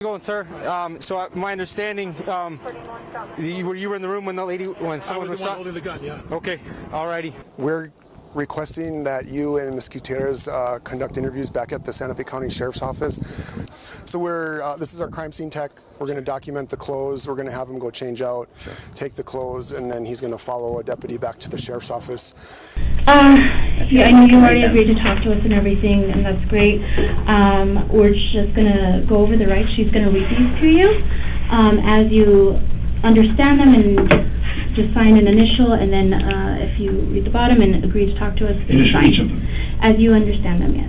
Going, sir. My understanding, you were in the room when someone was shot? Holding the gun, yeah. Okay, alrighty. We're requesting that you and Ms. Gutierrez conduct interviews back at the Santa Fe County Sheriff's Office. So this is our crime scene tech. We're going to document the clothes. We're going to have him go change out, take the clothes, and then he's going to follow a deputy back to the Sheriff's Office. Yeah, I know you already agreed to talk to us and everything, and that's great. We're just going to go over the rights. She's going to read these to you as you understand them, and just sign an initial, and then if you read the bottom and agree to talk to us, Initial each of them. as you understand them, yes.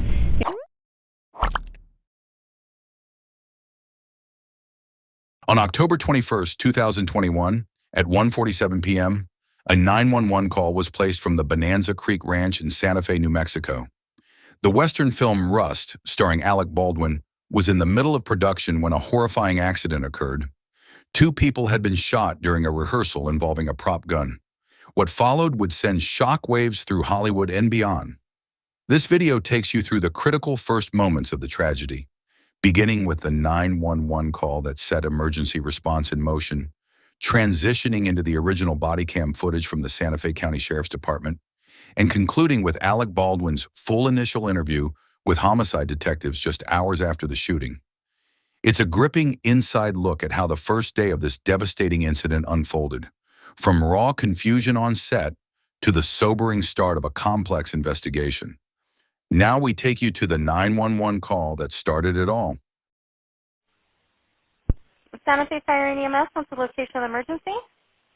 On October 21st, 2021, at 1:47 p.m., a 911 call was placed from the Bonanza Creek Ranch in Santa Fe, New Mexico. The Western film Rust, starring Alec Baldwin, was in the middle of production when a horrifying accident occurred. 2 people had been shot during a rehearsal involving a prop gun. What followed would send shockwaves through Hollywood and beyond. This video takes you through the critical first moments of the tragedy, beginning with the 911 call that set emergency response in motion, transitioning into the original Bodycam footage from the Santa Fe County Sheriff's Department, and concluding with Alec Baldwin's full initial interview with homicide detectives just hours after the shooting. It's a gripping inside look at how the first day of this devastating incident unfolded, from raw confusion on set to the sobering start of a complex investigation. Now we take you to the 911 call that started it all. Santa Fe Fire and EMS, what's the location of the emergency?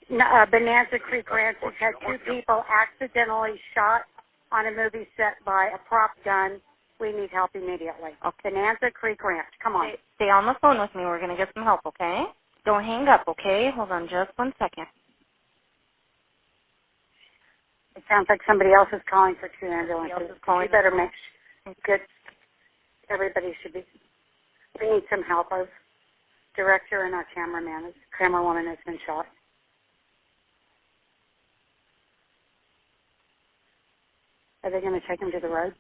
Bonanza Creek Ranch has had 2 people accidentally shot on a movie set by a prop gun. We need help immediately. Okay. Bonanza Creek Ranch, come on. Stay on the phone with me. We're going to get some help, okay? Don't hang up, okay? Hold on just 1 second. It sounds like somebody else is calling for 2 ambulances. You better make good. Everybody should be. We need some help. Our director and our camerawoman has been shot. Are they going to take him to the road?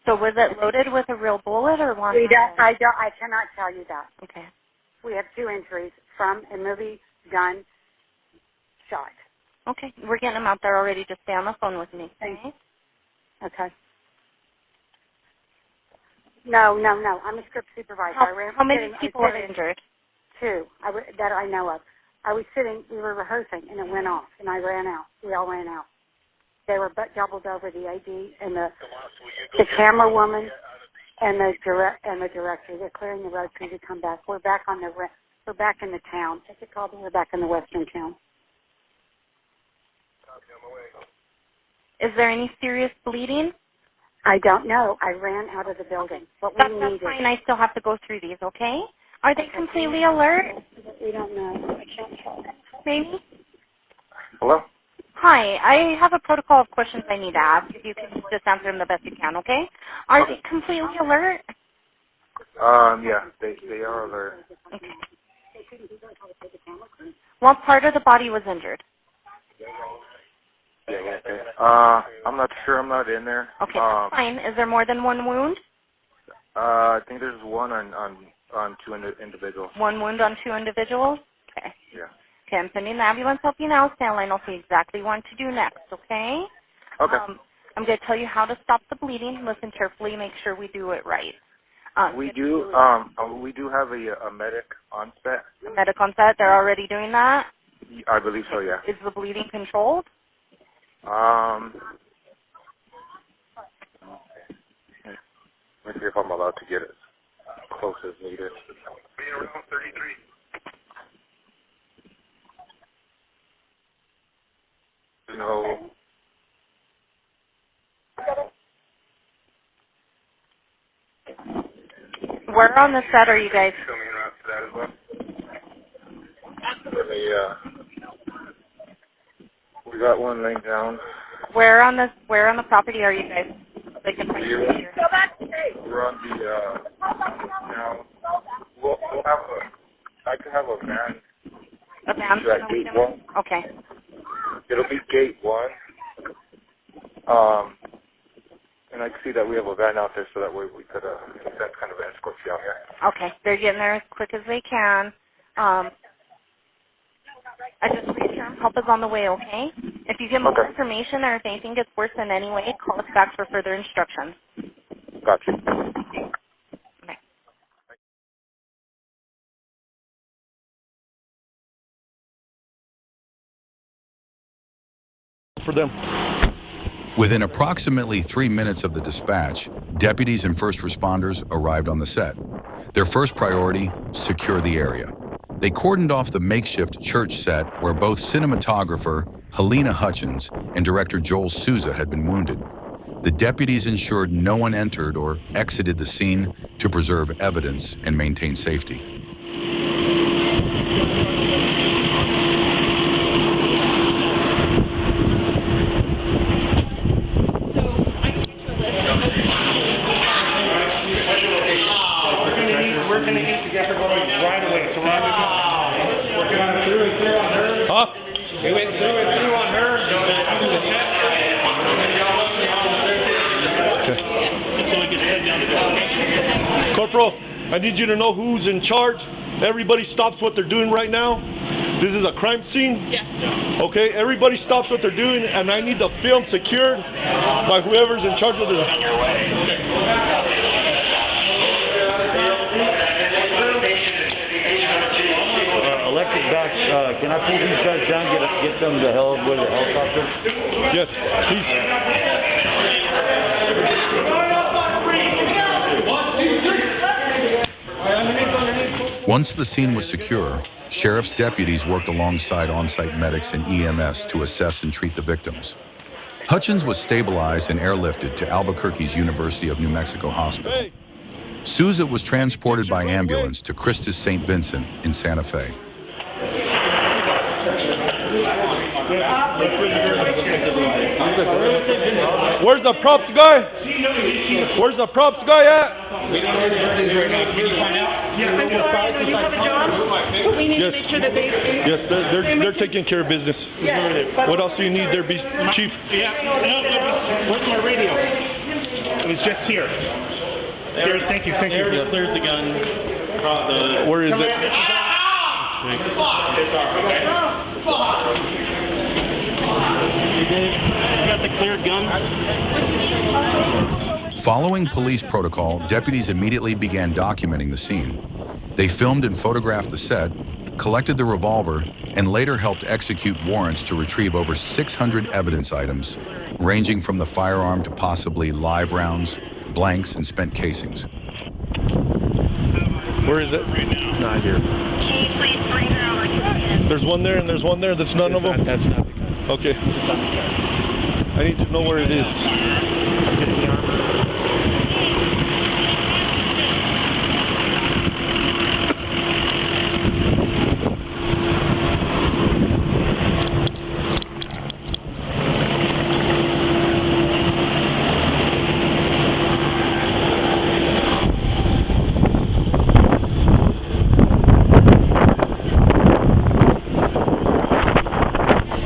So was it loaded with a real bullet or one? I cannot tell you that. Okay. We have 2 injuries from a movie gun shot. Okay. We're getting them out there already. Just stay on the phone with me. Okay. Okay. No. I'm a script supervisor. How many people are injured? 2 that I know of. I was sitting, we were rehearsing, and it went off, and I ran out. We all ran out. They were doubled over, the AD and the camera woman and the director. They're clearing the road for you to come back. We're back in the town. What's it called? We're back in the western town. Is there any serious bleeding? I don't know. I ran out of the building. That's fine. I still have to go through these, okay? Are they completely alert? We don't know. I can't tell. Maybe? Hello? Hi. I have a protocol of questions I need to ask. If you can just answer them the best you can, okay? Are they completely alert? Yeah, they are alert. Okay. What part of the body was injured? I'm not sure. I'm not in there. Okay, that's fine. Is there more than 1 wound? I think there's 1 on 2 individuals. 1 wound on 2 individuals? Okay. Yeah. Okay, I'm sending the ambulance help you now. Stand line. I'll see exactly what to do next, okay? Okay. I'm going to tell you how to stop the bleeding. Listen carefully. Make sure we do it right. We do have a medic on set. A medic on set? They're already doing that? I believe so, yeah. Is the bleeding controlled? Let's see if I'm allowed to get as close as needed. No. Where on the set are you guys? We got 1 laying down. Where on the property are you guys? They can find you here. We're on the now. We'll have I could have a van. A van? To that gate wall. Okay. It'll be gate 1. And I can see that we have a van out there, so that way we could send kind of an escort down here. Okay, they're getting there as quick as they can. I just reaffirm help is on the way, okay? If you get more information or if anything gets worse in any way, call us back for further instructions. Gotcha. Okay. For them. Within approximately 3 minutes of the dispatch, deputies and first responders arrived on the set. Their first priority, secure the area. They cordoned off the makeshift church set where both cinematographer Halyna Hutchins and director Joel Souza had been wounded. The deputies ensured no one entered or exited the scene to preserve evidence and maintain safety. We're going to need to get her going right away. So we're working on through and through on her. Huh? We went through and through on her. Through the chest. Until it gets put down to this. Corporal, I need you to know who's in charge. Everybody stops what they're doing right now. This is a crime scene. Yes. Okay, everybody stops what they're doing, and I need the film secured by whoever's in charge of this. Electric back, can I pull these guys down, get them the hell with the helicopter? Yes, please. Once the scene was secure, Sheriff's deputies worked alongside on-site medics and EMS to assess and treat the victims. Hutchins was stabilized and airlifted to Albuquerque's University of New Mexico Hospital. Hey. Souza was transported by ambulance to Christus St. Vincent in Santa Fe. Where's the props guy? Where's the props guy at? We don't know where the bird is right now. Can you find out? I'm sorry, no, you have a job, but we need to make sure that they... Yes, they're taking care of business. Yes, but- What else do you need there, Chief? Yeah. Where's my radio? It was just here. There, thank you. They already cleared the gun. Where is it? You got the cleared gun? Following police protocol, deputies immediately began documenting the scene. They filmed and photographed the set, collected the revolver, and later helped execute warrants to retrieve over 600 evidence items, ranging from the firearm to possibly live rounds, blanks, and spent casings. Where is it? It's not here. There's one there and there's one there. That's none of them? That's not the gun. Okay. I need to know where it is.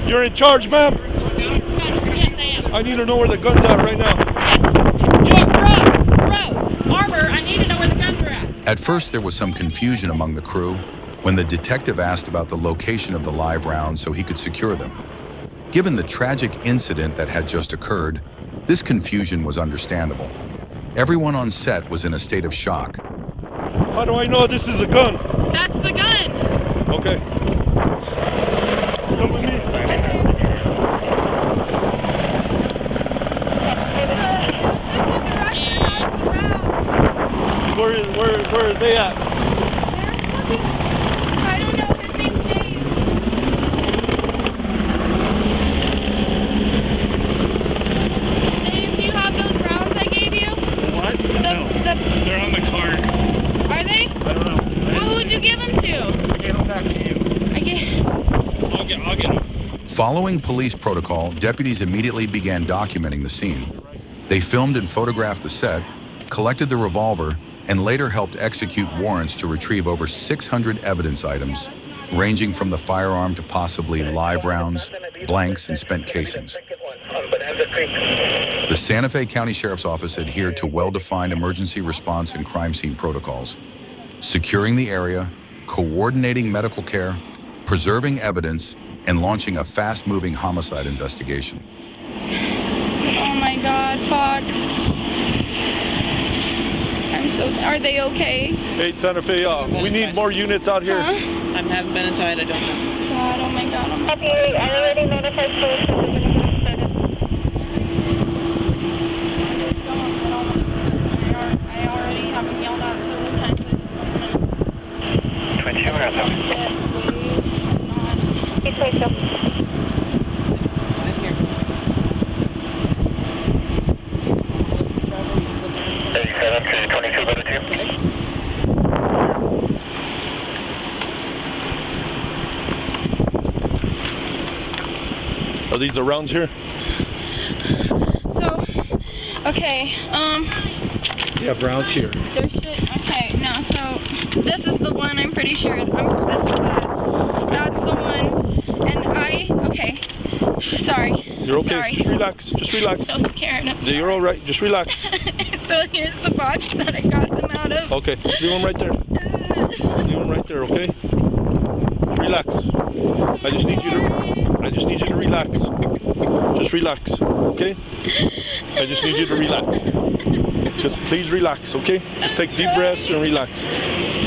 You're in charge, ma'am? Yes, I am. I need to know where the gun's at right now. Yes. Bro, Armor, I need to know where the guns are at. At first, there was some confusion among the crew when the detective asked about the location of the live rounds so he could secure them. Given the tragic incident that had just occurred, this confusion was understandable. Everyone on set was in a state of shock. How do I know this is the gun? That's the gun. Okay. Come with me. Where are they at? I don't know. His name's Dave. Dave, do you have those rounds I gave you? What? No. They're on the card. Are they? I don't know. Who would you give them to? I gave them back to you. I'll get them. Following police protocol, deputies immediately began documenting the scene. They filmed and photographed the set, collected the revolver, and later helped execute warrants to retrieve over 600 evidence items, ranging from the firearm to possibly live rounds, blanks, and spent casings. The Santa Fe County Sheriff's Office adhered to well-defined emergency response and crime scene protocols, securing the area, coordinating medical care, preserving evidence, and launching a fast-moving homicide investigation. Oh my God, fuck. Are they okay? Hey, Santa Fe, we need more units out here. I haven't been inside, I don't know. God, oh my God, oh my God. I already notified police. I already have them yelled at several times. I just don't Are these the rounds here? So, okay, You have rounds here. there should, okay, no, so this is the one, I'm pretty sure. That's the one, and okay, sorry. You're okay, Sorry. just relax. I'm so scared, I'm sorry. You're all right, just relax. So here's the box that I got them out of. Okay, leave them right there. Leave them right there, okay? Just relax. I just need you to relax. Just relax, okay? I just need you to relax. Just please relax, okay? Just take deep breaths and relax.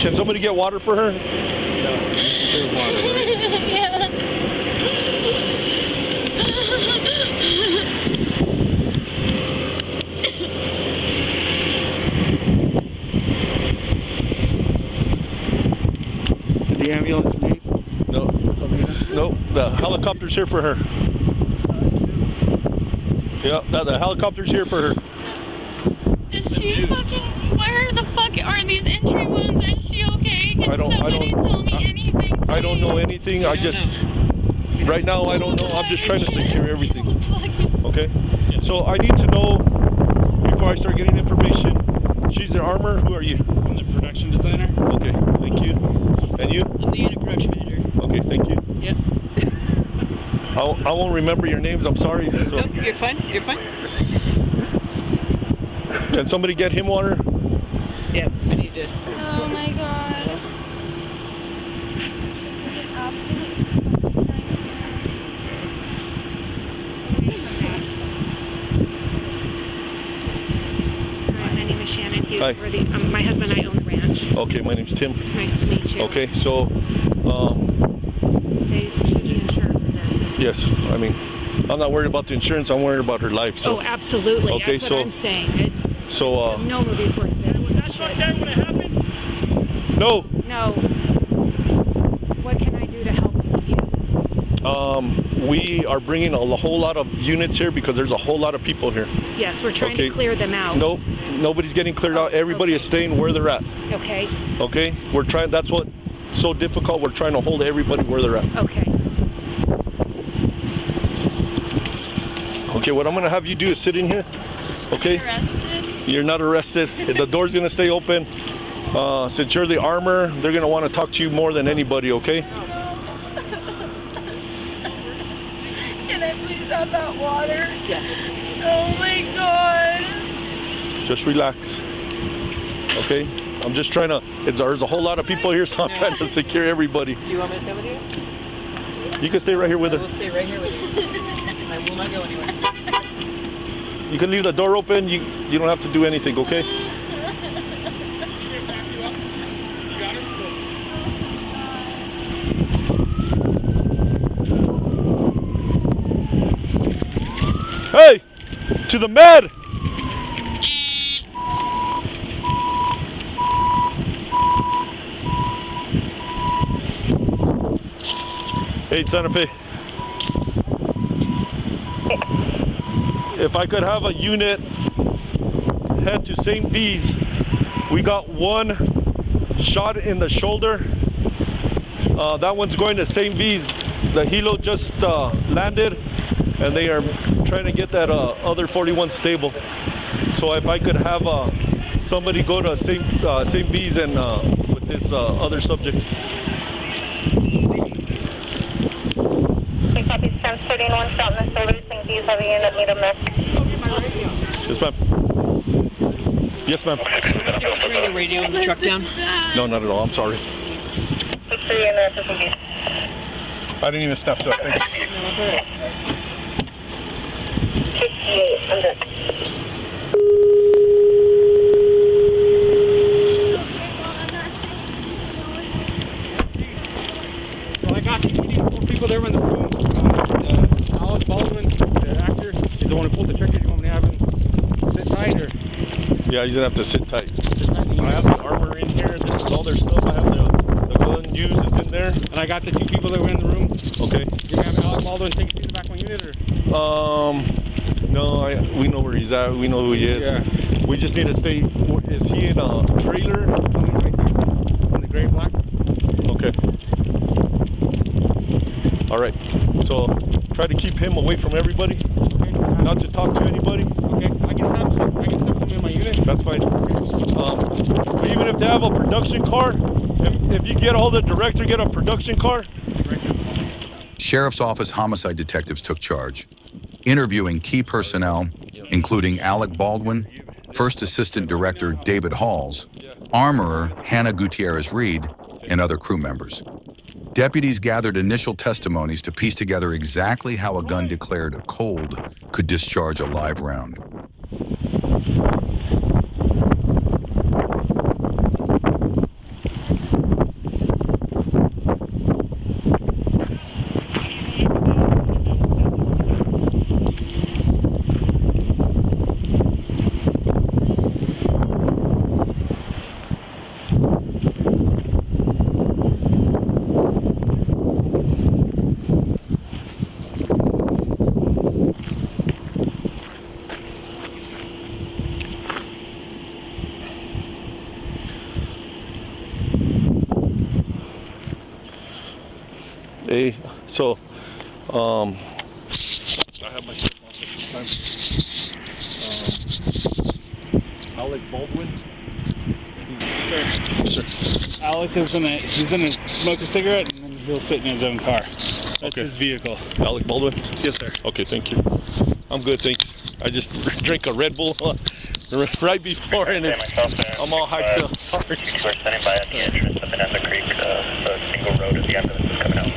Can somebody get water for her? Yeah. The ambulance leave? No. No, the helicopter's here for her. Yeah, the helicopter's here for her. Is she fucking, where the fuck are these entry wounds? Is she okay? Can somebody tell me anything? I don't know anything. Right now I don't know. I'm just trying to secure everything. Okay? So I need to know, before I start getting information, she's the armor. Who are you? I'm the production designer. Okay, thank you. And you? I'm the unit production manager. Okay, thank you. Yep. I won't remember your names, I'm sorry. So. Nope, you're fine, you're fine. Can somebody get him water? Yeah, I need to. Oh my God. This is absolutely fucking Hi, my name is Shannon Hughes. Hi. We're my husband and I own the ranch. Okay, my name's Tim. Nice to meet you. Okay, so They should be insured for this. yes, I mean, I'm not worried about the insurance, I'm worried about her life. So. Oh, absolutely. Okay, That's what I'm saying. So No movie's worth this. Was that shot there when it happened? No. No. What can I do to help you? We are bringing a whole lot of units here because there's a whole lot of people here. Yes, we're trying to clear them out. Nope, nobody's getting cleared out. Everybody is staying where they're at. Okay. Okay, we're trying. That's what's so difficult. We're trying to hold everybody where they're at. Okay. Okay, what I'm gonna have you do is sit in here. Okay. Arrested? You're not arrested. The door's gonna stay open. Since you're the armor, they're gonna want to talk to you more than anybody. Okay. Can I please have that water? Yes. Oh my God. Just relax. Okay. I'm just trying to. There's a whole lot of people here, so I'm trying to secure everybody. Do you want me to stay with you? You can stay right here with I her. will stay right here with you. I will not go anywhere. You can leave the door open. You don't have to do anything. Okay. Hey, to the med. Hey, Santa Fe. If I could have a unit head to St. V's, we got one shot in the shoulder. That one's going to St. V's. The helo just landed, and they are trying to get that other 41 stable. So if I could have somebody go to St. V's and with this other subject. 31 shot in the shoulder. Think these have a unit need a miss. Yes, ma'am. Yes, ma'am. Turn your radio in the truck down. No, not at all. I'm sorry. 63 in there, please. I didn't even step to it. Thank you. No, that's all right. 58 under. Well, I got 4 people there in the room. Alec Baldwin, the actor, is the one who pulled the trigger. Do you want me to have him sit tight or? Yeah, he's gonna have to sit tight. I have the armor in here. This is all their stuff. I have the gun used is in there. And I got the 2 people that were in the room. Okay. You're gonna have Alec Baldwin take you to the back one unit or? No, we know where he's at. We know who he is. Yeah. We just need to stay. Is he in a trailer? No, he's right there. In the gray and black. Okay. All right. So try to keep him away from everybody. Okay. Not to talk to anybody. Okay. I can step him in my unit. That's fine. But even if they have a production car, if you get all the director, get a production car. Sheriff's Office homicide detectives took charge, interviewing key personnel, including Alec Baldwin, First Assistant Director David Halls, Armorer Halyna Gutierrez-Reed, and other crew members. Deputies gathered initial testimonies to piece together exactly how a gun declared cold could discharge a live round. Hey, so, I have my phone off at this time. Alec Baldwin. Sir. Alec is he's gonna smoke a cigarette and then he'll sit in his own car. That's Okay. his vehicle. Alec Baldwin? Yes, sir. Okay, thank you. I'm good, thanks. I just drank a Red Bull right before and I'm all hyped up. Sorry. We're standing by at the entrance of Bonanza Creek, the single road as the ambulance is coming out.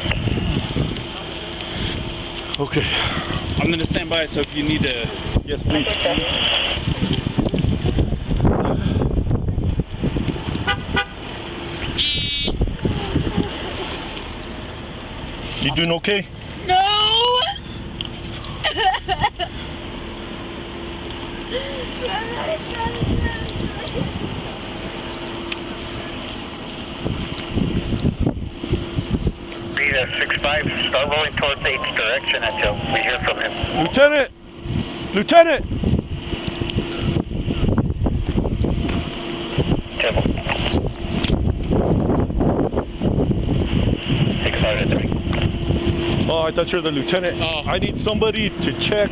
Okay. I'm gonna stand by, so if you need to... Yes, please. You doing okay? No! Read 6-5, start rolling towards H direction until we hear from him. Lieutenant! Lieutenant! Careful. 6-5 is me. Oh, I thought you were the lieutenant. Oh. I need somebody to check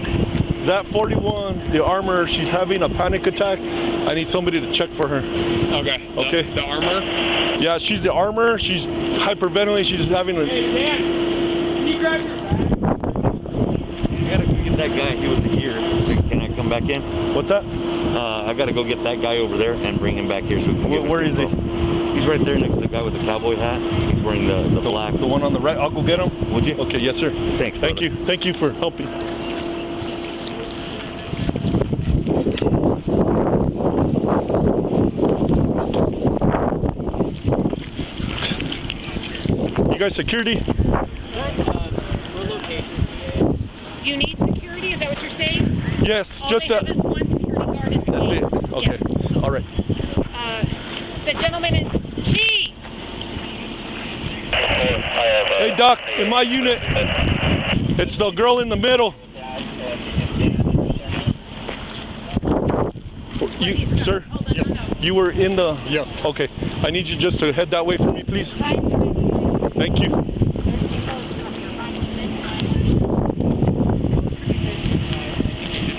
that 41, the armor. She's having a panic attack. I need somebody to check for her. Okay. Okay. The armor? Yeah, she's the armor. She's hyperventilating. She's having a... Hey, Dan, can you grab your bag? I gotta go get that guy. He was here. So can I come back in? What's that? I gotta go get that guy over there and bring him back here so we can give Where is he? He's right there next to the guy with the cowboy hat. He's wearing the black. The one on the right. I'll go get him. Would you? Okay, yes, sir. Thanks. Thank you. Thank you for helping. You guys security? You need security? Is that what you're saying? Yes, All just they have is one security guard. At the that's gate. it. Okay. Yes. All right. The gentleman in G. Hey, Doc, in my unit, it's the girl in the middle. You, sir, you were in the... Yes. Okay. I need you just to head that way for me, please. Thank you.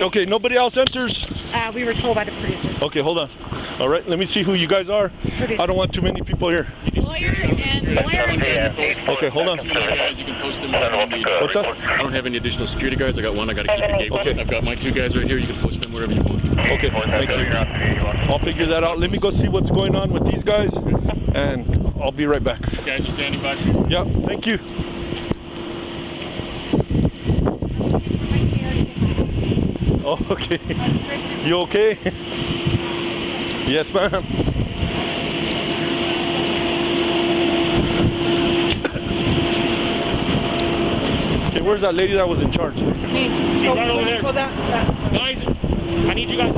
Okay, nobody else enters? We were told by the producers. Okay, hold on. All right, let me see who you guys are. I don't want too many people here. Lawyer and Okay, hold on. Guys, you can post them wherever you need. What's that? I don't have any additional security guards. I got one. I got to keep the gate. Okay. I've got my 2 guys right here. You can post them wherever you want. Okay, thank you. I'll figure that out. Let me go see what's going on with these guys, and I'll be right back. These guys are standing by. Yeah, thank you. Oh, okay. You okay? Yes, ma'am. Okay, where's that lady that was in charge? She's right over there. Guys, I need you guys.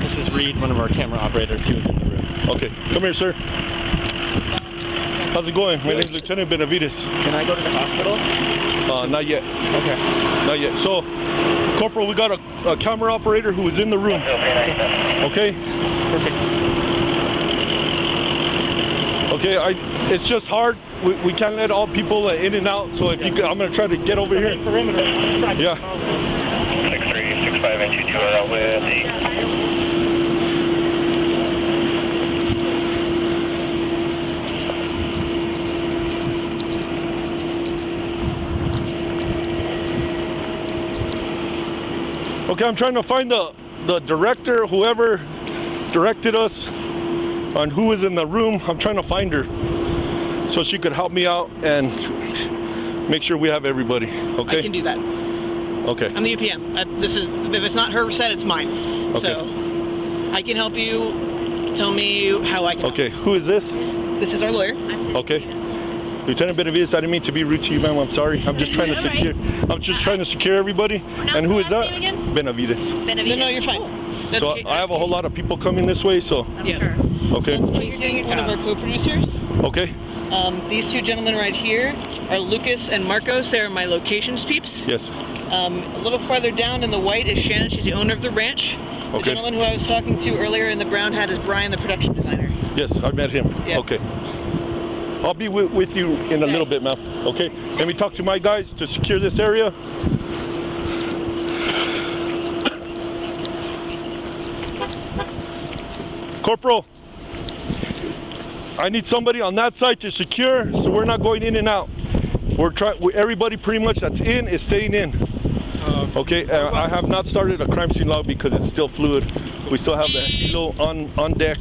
This is Reed, one of our camera operators. He was in the room. Okay, come here, sir. How's it going? My name is Lieutenant Benavides. Can I go to the hospital? Not yet. Okay. Not yet. So, Corporal, we got a camera operator who was in the room. Okay? Perfect. Okay, it's just hard. We can't let all people in and out. So if you could, I'm going to try to get over here. Yeah. 6365 entry 2 are out with the... Okay, I'm trying to find the director, whoever directed us on who was in the room. I'm trying to find her so she could help me out and make sure we have everybody. Okay. I can do that. Okay. I'm the UPM. This is, if it's not her set, it's mine. Okay. So I can help you. Tell me how I can. Okay. Who is this? This is our lawyer. Okay. Lieutenant Benavides, I didn't mean to be rude to you, ma'am. I'm sorry. I'm just trying to secure. I'm just trying to secure everybody. And who is that? Benavides. No, you're fine. That's So okay. I have a whole lot of people coming this way. So. Yeah. Okay. So that's Casey, one of our co-producers. Okay. These 2 gentlemen right here are Lucas and Marcos. They're my locations peeps. Yes. A little farther down in the white is Shannon. She's the owner of the ranch. The Okay. gentleman who I was talking to earlier in the brown hat is Brian, the production designer. Yes, I met him. Yeah. Okay. I'll be with you in a little bit, ma'am. Okay. Let me talk to my guys to secure this area. Corporal, I need somebody on that side to secure, so we're not going in and out. Everybody pretty much that's in is staying in. Okay, I have not started a crime scene log because it's still fluid. We still have the helo on deck.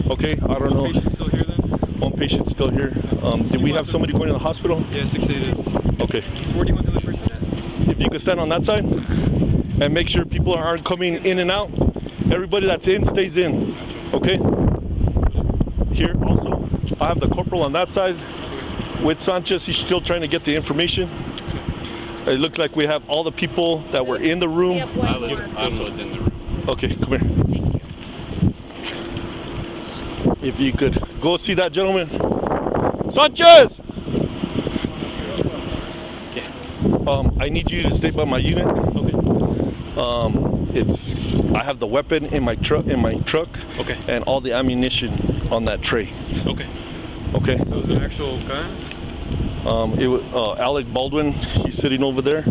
Okay, I don't know. Patient still here then? One patient still here. Did we have somebody going to the hospital? Yeah, 6 it is. Okay. 41 to the person. If you could stand on that side and make sure people aren't coming in and out. Everybody that's in stays in. Okay? Here also, I have the corporal on that side with Sanchez. He's still trying to get the information. It looks like we have all the people that were in the room. I was in the room. Okay, come here. If you could go see that gentleman. Sanchez! I need you to stay by my unit. Okay. I have the weapon in my truck. Okay. And all the ammunition on that tray. Okay. Okay. So it's an actual gun? It was Alec Baldwin. He's sitting over there.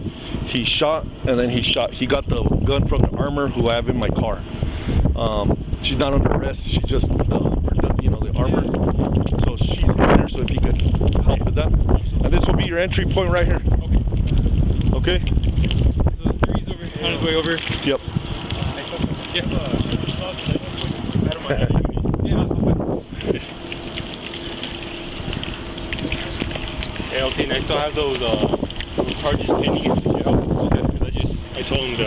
He shot and then he shot. He got the gun from the armor who I have in my car. She's not under arrest. She's just the armor. So she's in there. So if you could help with that, and this will be your entry point right here. Okay. So the 3's over here. On his way over. Yep. Hey, LT, and I still have those charges pending. Yeah. Okay. Because I told him to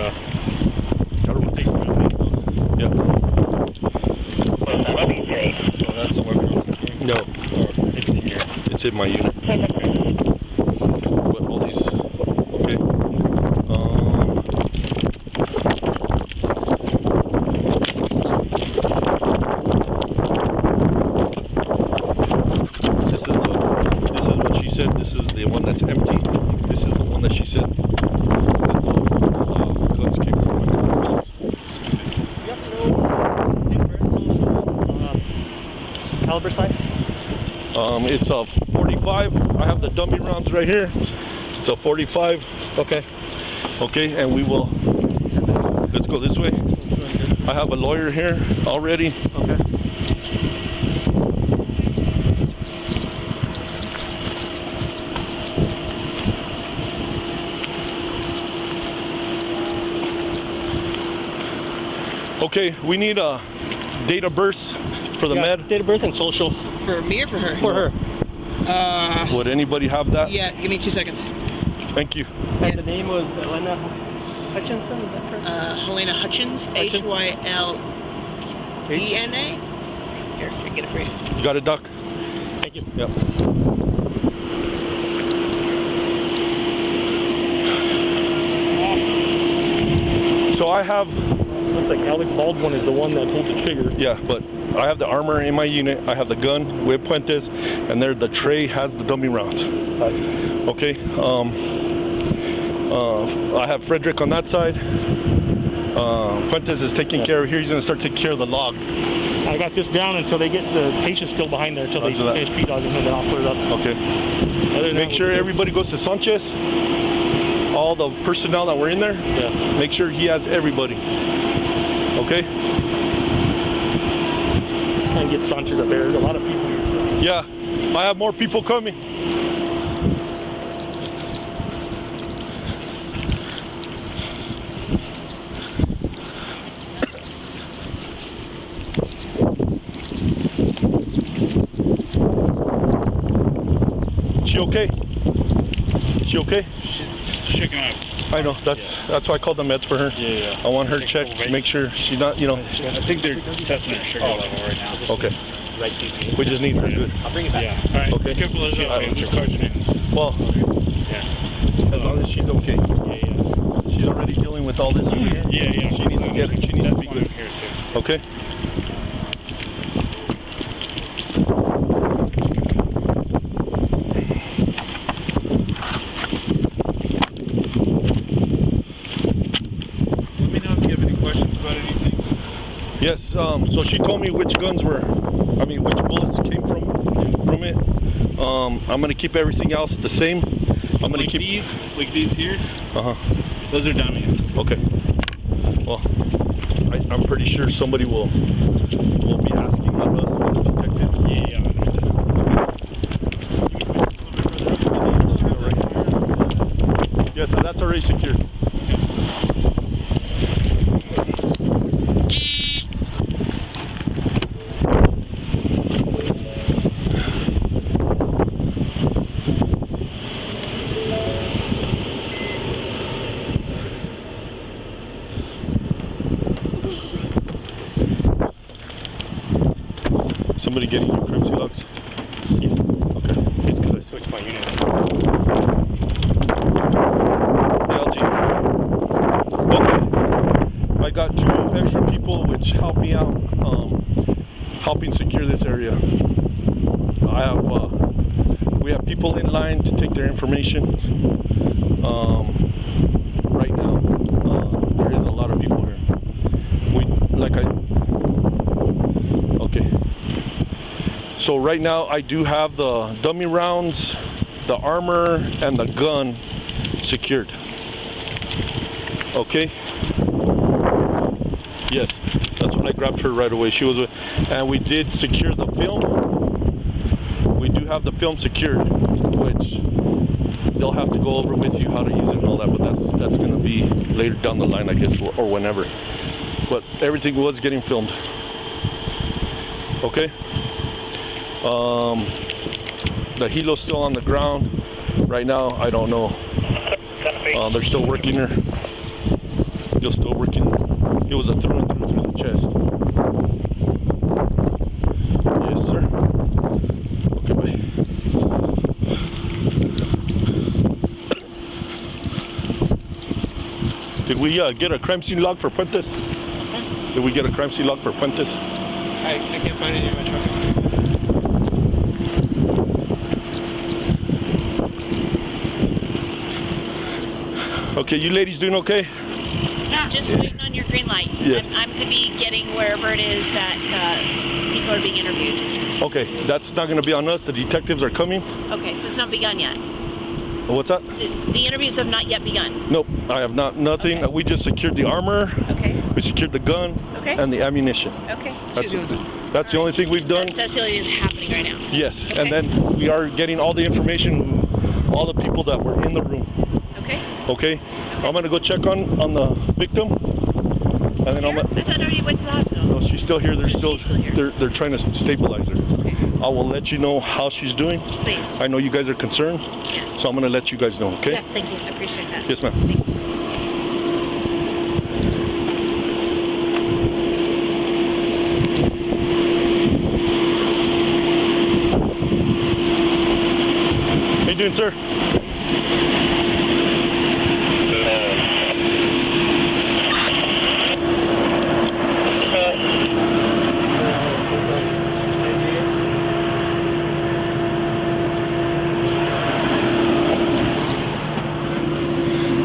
take some Yep. So that's the weapon I'm securing? No. Or it's in here? It's in my unit. But all these, okay. This is what she said. This is the one that's empty. This is the one that she said that the guns came from. caliber size? It's a 45. I have the dummy rounds right here. It's a 45. Okay. Okay, and we will, let's go this way. I have a lawyer here already. Okay. Okay, we need a date of birth for the med. Date of birth and social. For me or for her? For her. Would anybody have that? Yeah, give me 2 seconds. Thank you. And the name was Halyna Hutchins, is that correct? Halyna Hutchins, H-Y-L-E-N-A. Here, I can get it for you. You got it, Doc? Thank you. Yep. So I have... Looks like Alec Baldwin is the one that pulled the trigger. Yeah, but I have the armor in my unit. I have the gun with Puentes, and there the tray has the dummy rounds. Okay. I have Frederick on that side. Puentes is taking care of here. He's going to start taking care of the log. I got this down until they get the patient still behind there until they finish pre-dogging and then I'll put it up. Okay. Make sure everybody goes to Sanchez. All the personnel that were in there. Yeah. Make sure he has everybody. Okay. Let's try and get Sanchez up there. There's a lot of people here. Yeah. I have more people coming. She okay? She okay? She's shaking up. I know. That's why I called the meds for her. Yeah. I want her checked to make sure she's not, you know. I think they're testing her sugar level right now. Okay. We just need her good. I'll bring it back. Yeah. All right. Okay. Careful as well. Just questioning. Well, yeah. As long as she's okay. Yeah. She's already dealing with all this over here. Yeah. She needs to get it. She needs to be good. Here too. Okay. Yes, so she told me which guns were, which bullets came from it. I'm gonna keep everything else the same. I'm gonna keep these, like these here. Those are dummies. Okay. Well, I'm pretty sure somebody will be asking not us, but the detective. Yeah. Yes, so that's already secured. Somebody getting your crime logs? Yeah. Okay. It's because I switched my unit. LG. Okay. I got 2 extra people which help me out, helping secure this area. We have people in line to take their information. Right now, there is a lot of people here. Okay. So right now I do have the dummy rounds, the armor, and the gun secured. Okay? Yes, that's when I grabbed her right away. She was and we did secure the film. We do have the film secured, which they'll have to go over with you how to use it and all that, but that's gonna be later down the line, I guess, or whenever. But everything was getting filmed. Okay? The helo's still on the ground. Right now, I don't know. They're still working her. They're still working. It was a through and through the chest. Yes, sir. Okay, bye. Did we get a crime scene log for Puentes? Did we get a crime scene log for Puentes? I can't find it in my truck. Okay, you ladies doing okay? Yeah, just waiting on your green light. Yes. I'm to be getting wherever it is that he people are being interviewed. Okay, that's not going to be on us. The detectives are coming. Okay, so it's not begun yet. What's that? The interviews have not yet begun. Nope, I have nothing. Okay. We just secured the armor. Okay. We secured the gun. Okay. And the ammunition. Okay. That's the only thing we've done. That's the only thing that's happening right now. Yes, Okay. and then we are getting all the information, all the people that were in the room. Okay. Okay. I'm gonna go check on the victim, and then I thought I already went to the hospital. No, she's still here. She's still here. They're trying to stabilize her. Okay. I will let you know how she's doing. Please. I know you guys are concerned. Yes. So I'm gonna let you guys know. Okay. Yes, thank you. I appreciate that. Yes, ma'am. How you doing, sir?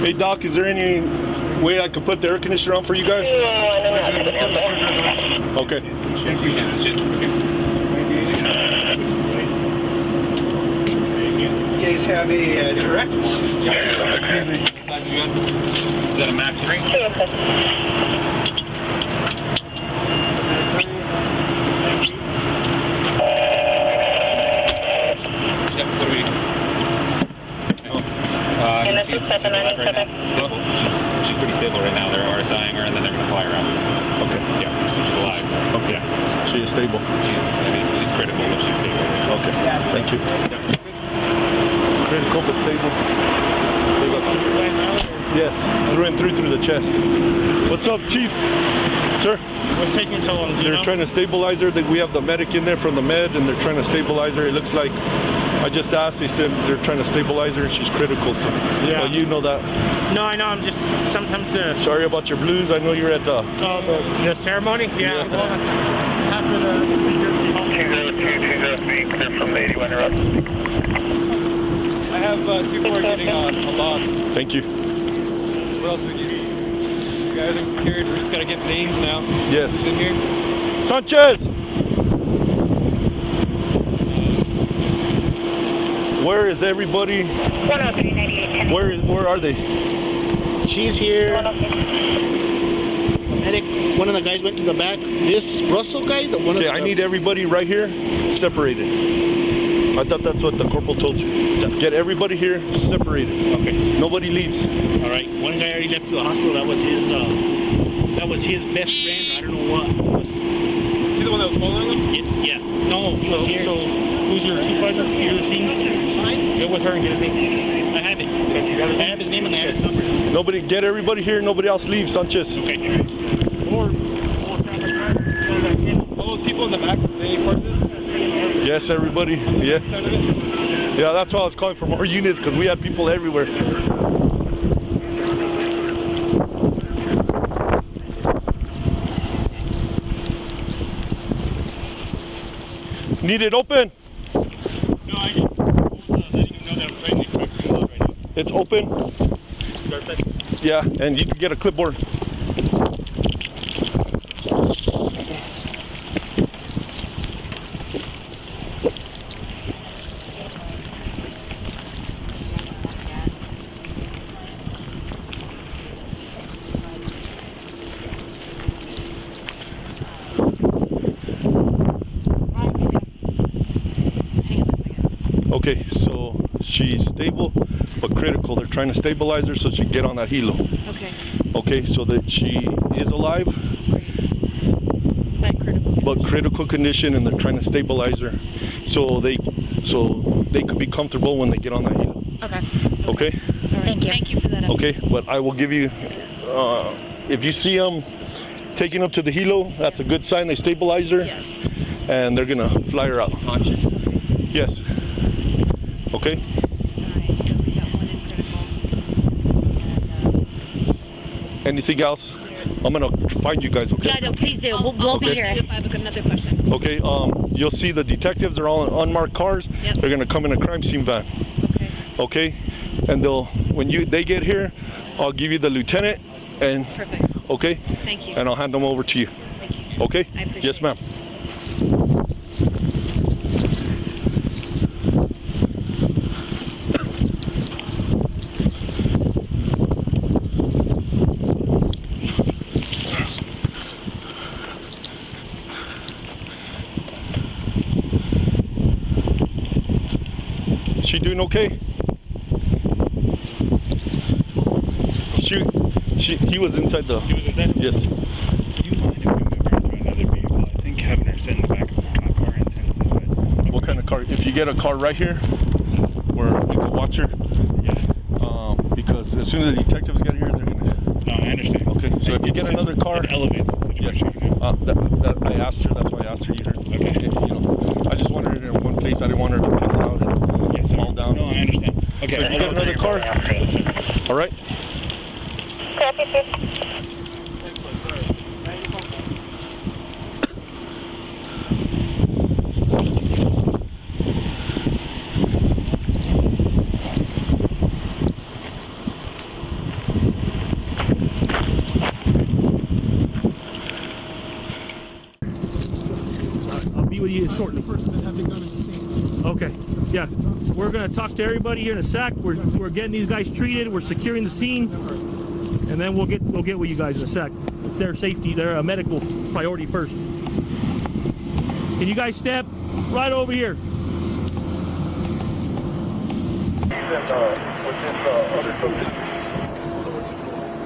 Hey, Doc, is there any way I could put the air conditioner on for you guys? Okay. You guys have a direct? Is that a Mac 3? She's pretty stable right now. They're RSIing her and then they're going to fly her out. Okay. Yeah, so she's alive. Okay. Yeah. She is stable. She's critical, but she's stable. Okay. Thank you. Critical but stable. Yes, through the chest. What's up, Chief? Sir? What's taking so long? They're trying to stabilize her. We have the medic in there from the med, and they're trying to stabilize her. It looks like, I just asked, they said they're trying to stabilize her, and she's critical. So, Yeah. well, you know that. No, I know. I'm just sometimes. Sorry about your blues. I know you're at the ceremony. Yeah. Yeah. Well, after the. 202-203, clear from the 81 route. I have 2-4 getting on a log. Thank you. What else we need? You guys are secured. We're just gotta get names now. Yes. Who's in here? Sanchez! Where is everybody? 103-98. Where are they? She's here. Medic. One of the guys went to the back. This Russell guy, the one. Okay, I need everybody right here separated. I thought that's what the corporal told you. Get everybody here separated. Okay. Nobody leaves. All right. One guy already left to the hospital. That was his best friend. I don't know what. Is he the one that was following him? Yeah. No, he was here. So who's your supervisor? You're the scene? Get with her and get his name. I have it. I have his name and I have his number. Nobody, get everybody here. Nobody else leave, Sanchez. Okay. All those people in the back, they part of this? Yes, everybody. Yes. Yeah, that's why I was calling for more units, because we had people everywhere. Need it open? No, I just letting you know that I'm trying to correct you right now. It's open. Start side? Yeah, and you can get a clipboard. Okay, so she's stable but critical. They're trying to stabilize her so she can get on that helo. Okay. Okay, so that she is alive, but critical condition, and they're trying to stabilize her so they could be comfortable when they get on that helo. Okay. Okay. Thank you. Thank you for that. Okay, but I will give you. If you see them taking up to the helo, that's a good sign. They stabilize her. Yes. And they're gonna fly her out. Conscious? Yes. Okay. Alright, so we got one in critical. Anything else? I'm gonna find you guys. Okay. Yeah, no, please do. We'll be here. If I have another question. Okay. You'll see the detectives. They're all in unmarked cars. Yep. They're gonna come in a crime scene van. Okay. Okay. And when they get here, I'll give you the lieutenant and. Perfect. Okay. Thank you. And I'll hand them over to you. Thank you. Okay. I appreciate Yes, ma'am. she doing okay? He was inside the... He was inside? Yes. Do you mind if we move her to another vehicle? I think having her sit in the back of a cop car intensifies the situation. What kind of car? If you get a car right here, where we can watch her. Yeah. Because as soon as the detectives get here, they're gonna... No, I understand. Okay, so if you get another car... It elevates the situation. Yes. That I asked her, that's why I asked her either. Okay. You know, I just wanted her in one place. I didn't want her to pass out and fall down. No, I understand. Okay. So if you get another car, all right? I'll be with you shortly. The person that had the gun at the scene. Okay. Yeah. We're gonna talk to everybody here in a sec. We're getting these guys treated. We're securing the scene, and then we'll get with you guys in a sec. It's their safety. They're a medical priority first. Can you guys step right over here?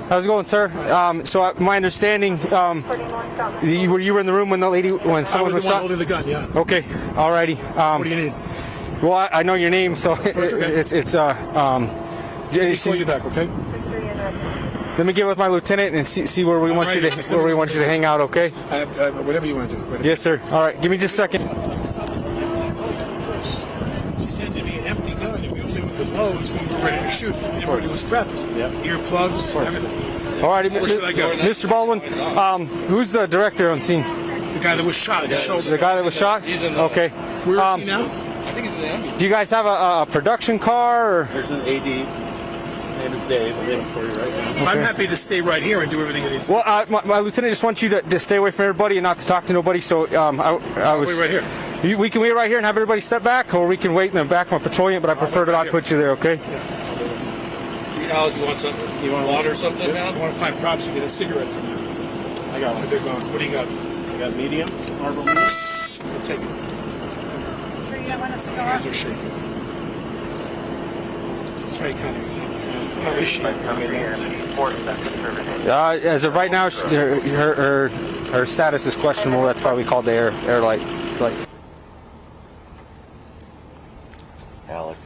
How's it going, sir? So my understanding, you were in the room when someone was shot? Holding the gun, yeah. Okay, alrighty. What do you need? Well, I know your name, so okay. it's Let me call you back, okay? Let me get with my lieutenant and see where we want you to hang out, okay? Whatever you want to do. Whatever. Yes, sir. All right, give me just a second. She said to be an empty gun, and we only with loads when we're ready to shoot. And everybody was prepped. Earplugs, everything. All right, Where should I go? Mr. Baldwin, who's the director on scene? The guy that was shot. The guy that was shot? Okay. Where is he now? I think he's in the ambulance. Do you guys have a production car? Or? There's an AD. His name is Dave. I'm waiting for you right now. Okay. I'm happy to stay right here and do everything that he's doing. Well, my lieutenant just wants you to stay away from everybody and not to talk to nobody. So I was. Wait right here. We can wait right here and have everybody step back, or we can wait in the back of my patrolling. But I prefer to not put you there. Okay. Yeah. Alex, you want something? You want water or something, man? I want to find props to get a cigarette from you. I got one. Where they're going. What do you got? I got medium. Marble medium. I'll take it. Sure you don't want a cigar? Hands are shaking. Very kind of you. How is she? As of right now, her status is questionable. That's why we called the air light. Alec.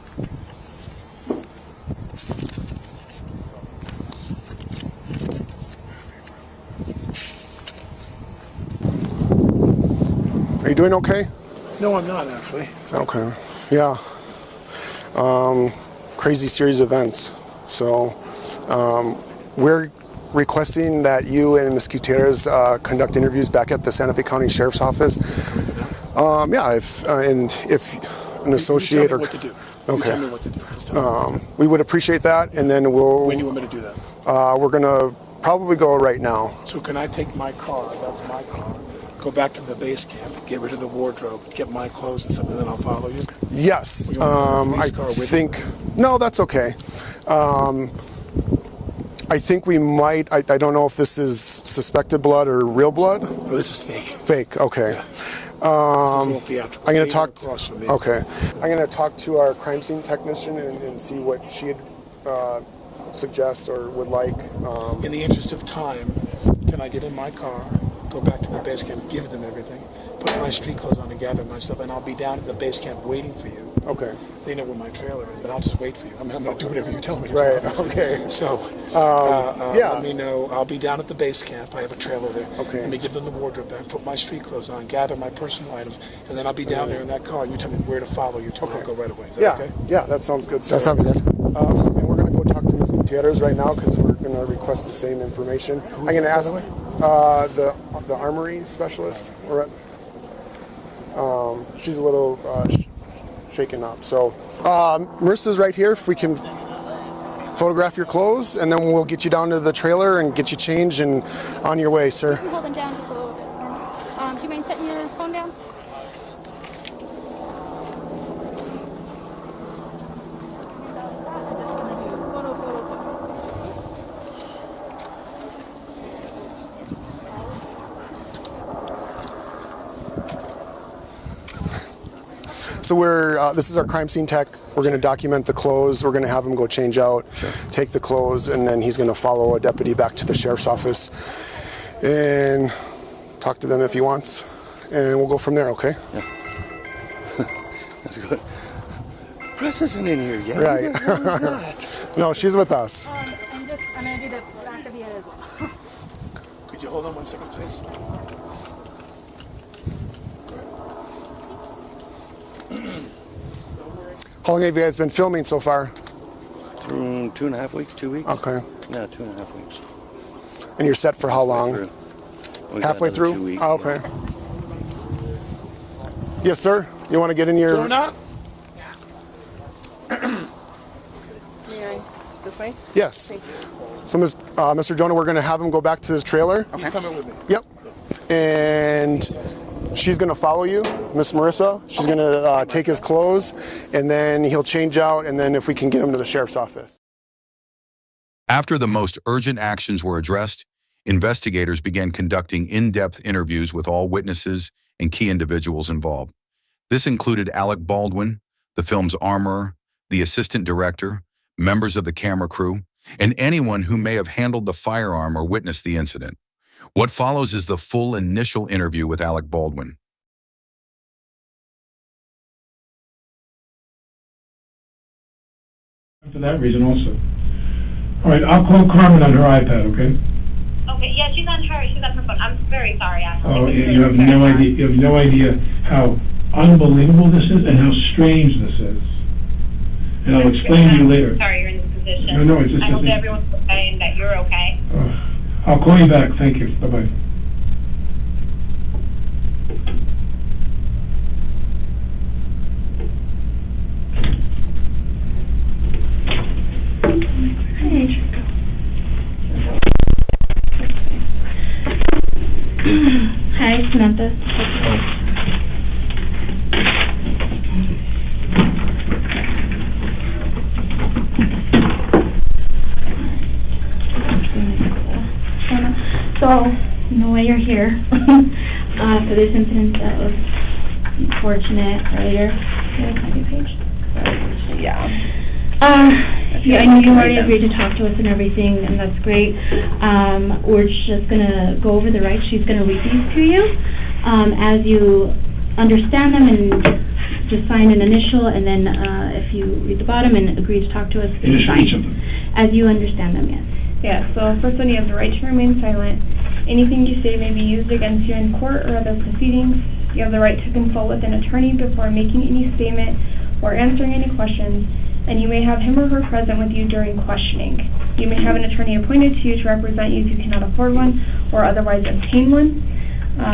Are you doing okay? No, I'm not actually. Okay. Yeah. Crazy series of events. So we're requesting that you and Ms. Gutierrez conduct interviews back at the Santa Fe County Sheriff's Office. Yeah, if an associate you tell me what to do. Okay. You tell me what to do. Just tell me. We would appreciate that, and then we'll. When do you want me to do that? We're gonna probably go right now. So can I take my car? That's my car. Go back to the base camp, get rid of the wardrobe, get my clothes and stuff, and then I'll follow you? Yes. I think... No, that's okay. I think we might... I don't know if this is suspected blood or real blood. Oh, this is fake. Fake, okay. Yeah. This is all theatrical. I'm going to talk... Okay. I'm going to talk to our crime scene technician and see what she'd suggest or would like. In the interest of time, can I get in my car, go back to the base camp, give them everything, put my street clothes on and gather my stuff, and I'll be down at the base camp waiting for you. Okay. They know where my trailer is, but I'll just wait for you. I'm going to do whatever you tell me to right. do. Okay. So, yeah. let me know. I'll be down at the base camp. I have a trailer there. Okay. Let me give them the wardrobe back, put my street clothes on, gather my personal items, and then I'll be down there in that car, and you tell me where to follow. You tell me I'll go right away. Is that okay? Yeah, that sounds good, sir. That sounds good. And we're going to go talk to Ms. Gutierrez right now because we're going to request the same information. I'm going to ask the armory specialist. She's a little shaken up. So Marissa's right here. If we can photograph your clothes, and then we'll get you down to the trailer and get you changed and on your way, sir. You can hold them down just a little bit for me. Do you mind setting your phone down? So this is our crime scene tech. We're going to document the clothes. We're going to have him go change out, take the clothes, and then he's going to follow a deputy back to the sheriff's office and talk to them if he wants. And we'll go from there, okay? Yeah. That's good. Press isn't in here yet. Right. No, she's with us. I'm going to do the back of the head as well. Could you hold on 1 second, please? How long have you guys been filming so far? 2.5 weeks, 2 weeks. Okay. Yeah, 2.5 weeks. And you're set for how long? Halfway through? 2 weeks. Oh, okay. Yes, sir. You want to get in your... Jonah? This way? Yes. Thank you. So, Mr. Jonah, we're going to have him go back to his trailer. Okay. He's coming with me. Yep. And she's going to follow you, Miss Marissa. She's going to take his clothes, and then he'll change out, and then if we can get him to the sheriff's office. After the most urgent actions were addressed, investigators began conducting in-depth interviews with all witnesses and key individuals involved. This included Alec Baldwin, the film's armorer, the assistant director, members of the camera crew, and anyone who may have handled the firearm or witnessed the incident. What follows is the full initial interview with Alec Baldwin. For that reason also. All right, I'll call Carmen on her iPad, okay? Okay, yeah, she's on her phone. I'm very sorry, Ashley. Oh, you have no idea. You have no idea how unbelievable this is and how strange this is. And I'll explain to you later. Sorry, you're in this position. No, it's just. I hope that everyone's okay and that you're okay. I'll call you back. Thank you. Bye-bye. Hi, Samantha. So, know why you're here. For this incident that was unfortunate earlier. Copy page? Yeah. Yeah, I know you already agreed to talk to us and everything, and that's great. We're just going to go over the rights. She's going to read these to you. As you understand them, and just sign an initial, and then if you read the bottom and agree to talk to us, Initial each of them. as you understand them, yes. Yeah, so first one, you have the right to remain silent. Anything you say may be used against you in court or other proceedings. You have the right to consult with an attorney before making any statement or answering any questions, and you may have him or her present with you during questioning. You may have an attorney appointed to you to represent you if you cannot afford one or otherwise obtain one.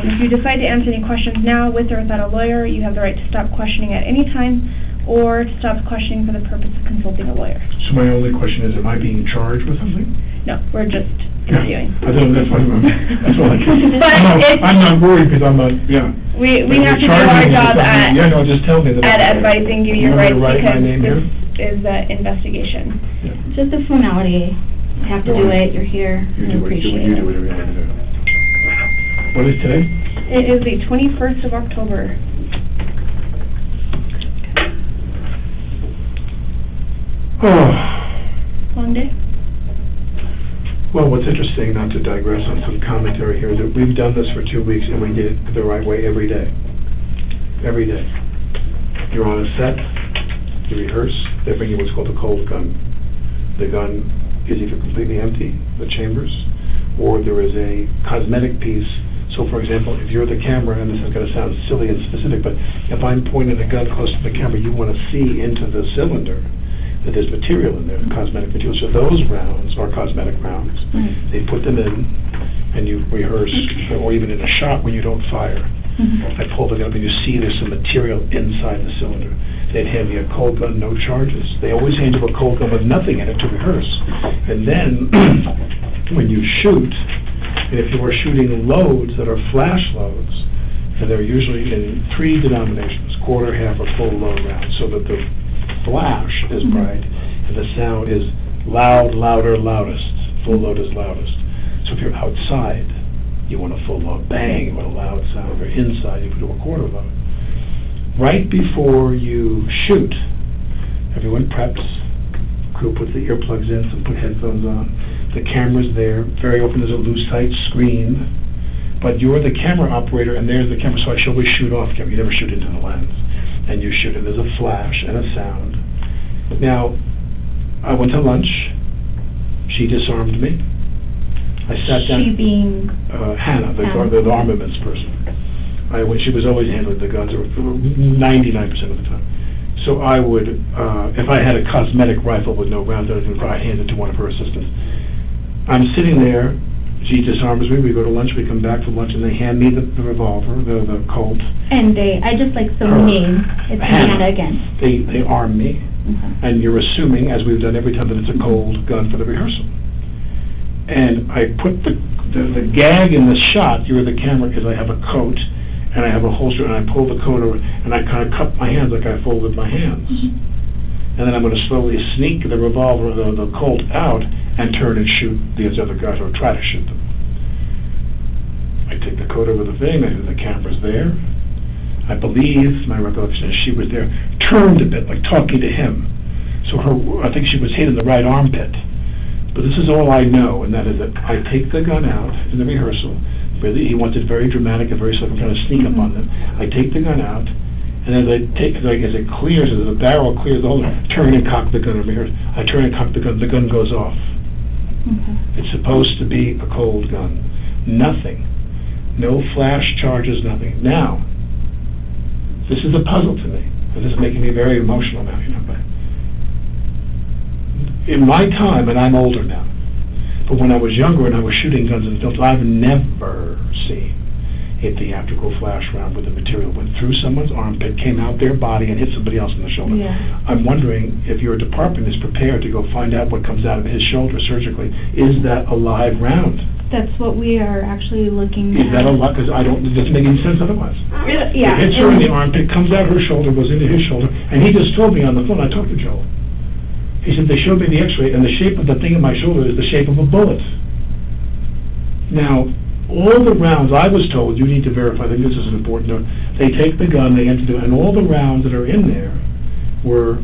If you decide to answer any questions now with or without a lawyer, you have the right to stop questioning at any time or to stop questioning for the purpose of consulting a lawyer. So my only question is, am I being charged with something? No, we're just reviewing. I don't, that's what that's all I can. But I'm not worried because I'm not, yeah. We have to do our job at yeah, no, just tell me that advising you your rights because this is an investigation. Yeah. Just a formality. You have to do it. You're here. You I do appreciate you it. do whatever you want to do. What is today? It is the 21st of October. Oh. Long day? Well, what's interesting, not to digress on some commentary here, is that we've done this for 2 weeks and we did it the right way every day. Every day. You're on a set, you rehearse, they bring you what's called a cold gun. The gun is either completely empty, the chambers, or there is a cosmetic piece. So, for example, if you're the camera, and this is going to sound silly and specific, but if I'm pointing a gun close to the camera, you want to see into the cylinder that there's material in there, cosmetic material. So those rounds are cosmetic rounds. They put them in, and you rehearse, or even in a shot when you don't fire. I pull the gun up, and you see there's some material inside the cylinder. They'd hand me a cold gun, no charges. They always hand you a cold gun with nothing in it to rehearse. And then, when you shoot, and if you are shooting loads that are flash loads, and they're usually in 3 denominations, quarter, half, or full load rounds, so that the flash is bright, and the sound is loud, louder, loudest. Full load is loudest. So if you're outside, you want a full load, bang, you want a loud sound. If you're inside, you can do a quarter load. Right before you shoot, Everyone preps. Crew puts the earplugs in, some put headphones on. The camera's there. Very often there's a loose, tight screen. But you're the camera operator, and there's the camera, so I should always shoot off camera. You never shoot into the lens. And you shoot it. There's a flash and a sound. Now, I went to lunch. She disarmed me. I sat down. She being? Hannah, the armaments person. She was always handling the guns, 99% of the time. So I would, if I had a cosmetic rifle with no rounds, I would probably hand it to one of her assistants. I'm sitting there. She disarms me. We go to lunch. We come back from lunch, and they hand me the revolver, the Colt. And I just like the name. It's Hannah again. They arm me, and you're assuming, as we've done every time, that it's a cold gun for the rehearsal. And I put the gag in the shot. You're the camera because I have a coat, and I have a holster, and I pull the coat over, and I kind of cup my hands like I folded my hands. And then I'm going to slowly sneak the revolver, the Colt out, and turn and shoot these other guys, or try to shoot them. I take the coat over the thing, the camera's there. I believe, my recollection is she was there, turned a bit, like talking to him. So I think she was hit in the right armpit. But this is all I know, and that is that I take the gun out in the rehearsal. Really, he wants it very dramatic and very slow. I'm trying to sneak up on them. I take the gun out, and as it clears, as the barrel clears the hole, turn and cock the gun over here. I turn and cock the gun goes off. It's supposed to be a cold gun. Nothing. No flash charges, nothing. Now, this is a puzzle to me. And this is making me very emotional now, but in my time, and I'm older now, but when I was younger and I was shooting guns in films, I've never seen a theatrical flash round where the material went through someone's armpit, came out their body, and hit somebody else in the shoulder. Yeah. I'm wondering if your department is prepared to go find out what comes out of his shoulder surgically. Is that a live round? That's what we are actually looking at. Is that a lot? Because it doesn't make any sense otherwise. Yeah. It hits her in the armpit, comes out her shoulder, goes into his shoulder, and he just told me on the phone, I talked to Joel. He said, they showed me the x-ray, and the shape of the thing in my shoulder is the shape of a bullet. Now, all the rounds, I was told, you need to verify, I think this is an important note, they take the gun, they enter and all the rounds that are in there were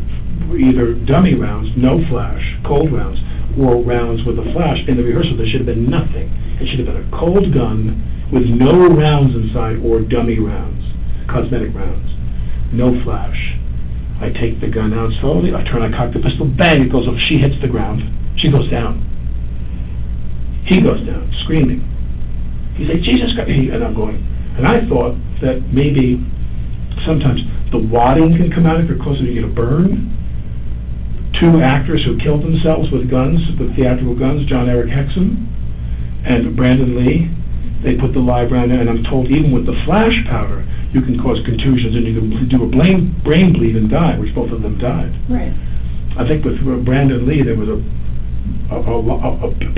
either dummy rounds, no flash, cold rounds, or rounds with a flash. In the rehearsal, there should have been nothing. It should have been a cold gun with no rounds inside, or dummy rounds, cosmetic rounds, no flash. I take the gun out slowly, I turn, I cock the pistol, bang, it goes off, she hits the ground, she goes down. He goes down, screaming. He's like, Jesus Christ, and I'm going. And I thought that maybe sometimes the wadding can come out if you're close enough, you get a burn. 2 actors who killed themselves with guns, with theatrical guns, John Eric Hexum and Brandon Lee, they put the live round in, and I'm told even with the flash powder, you can cause contusions and you can do a brain bleed and die, which both of them died. Right. I think with Brandon Lee, there was a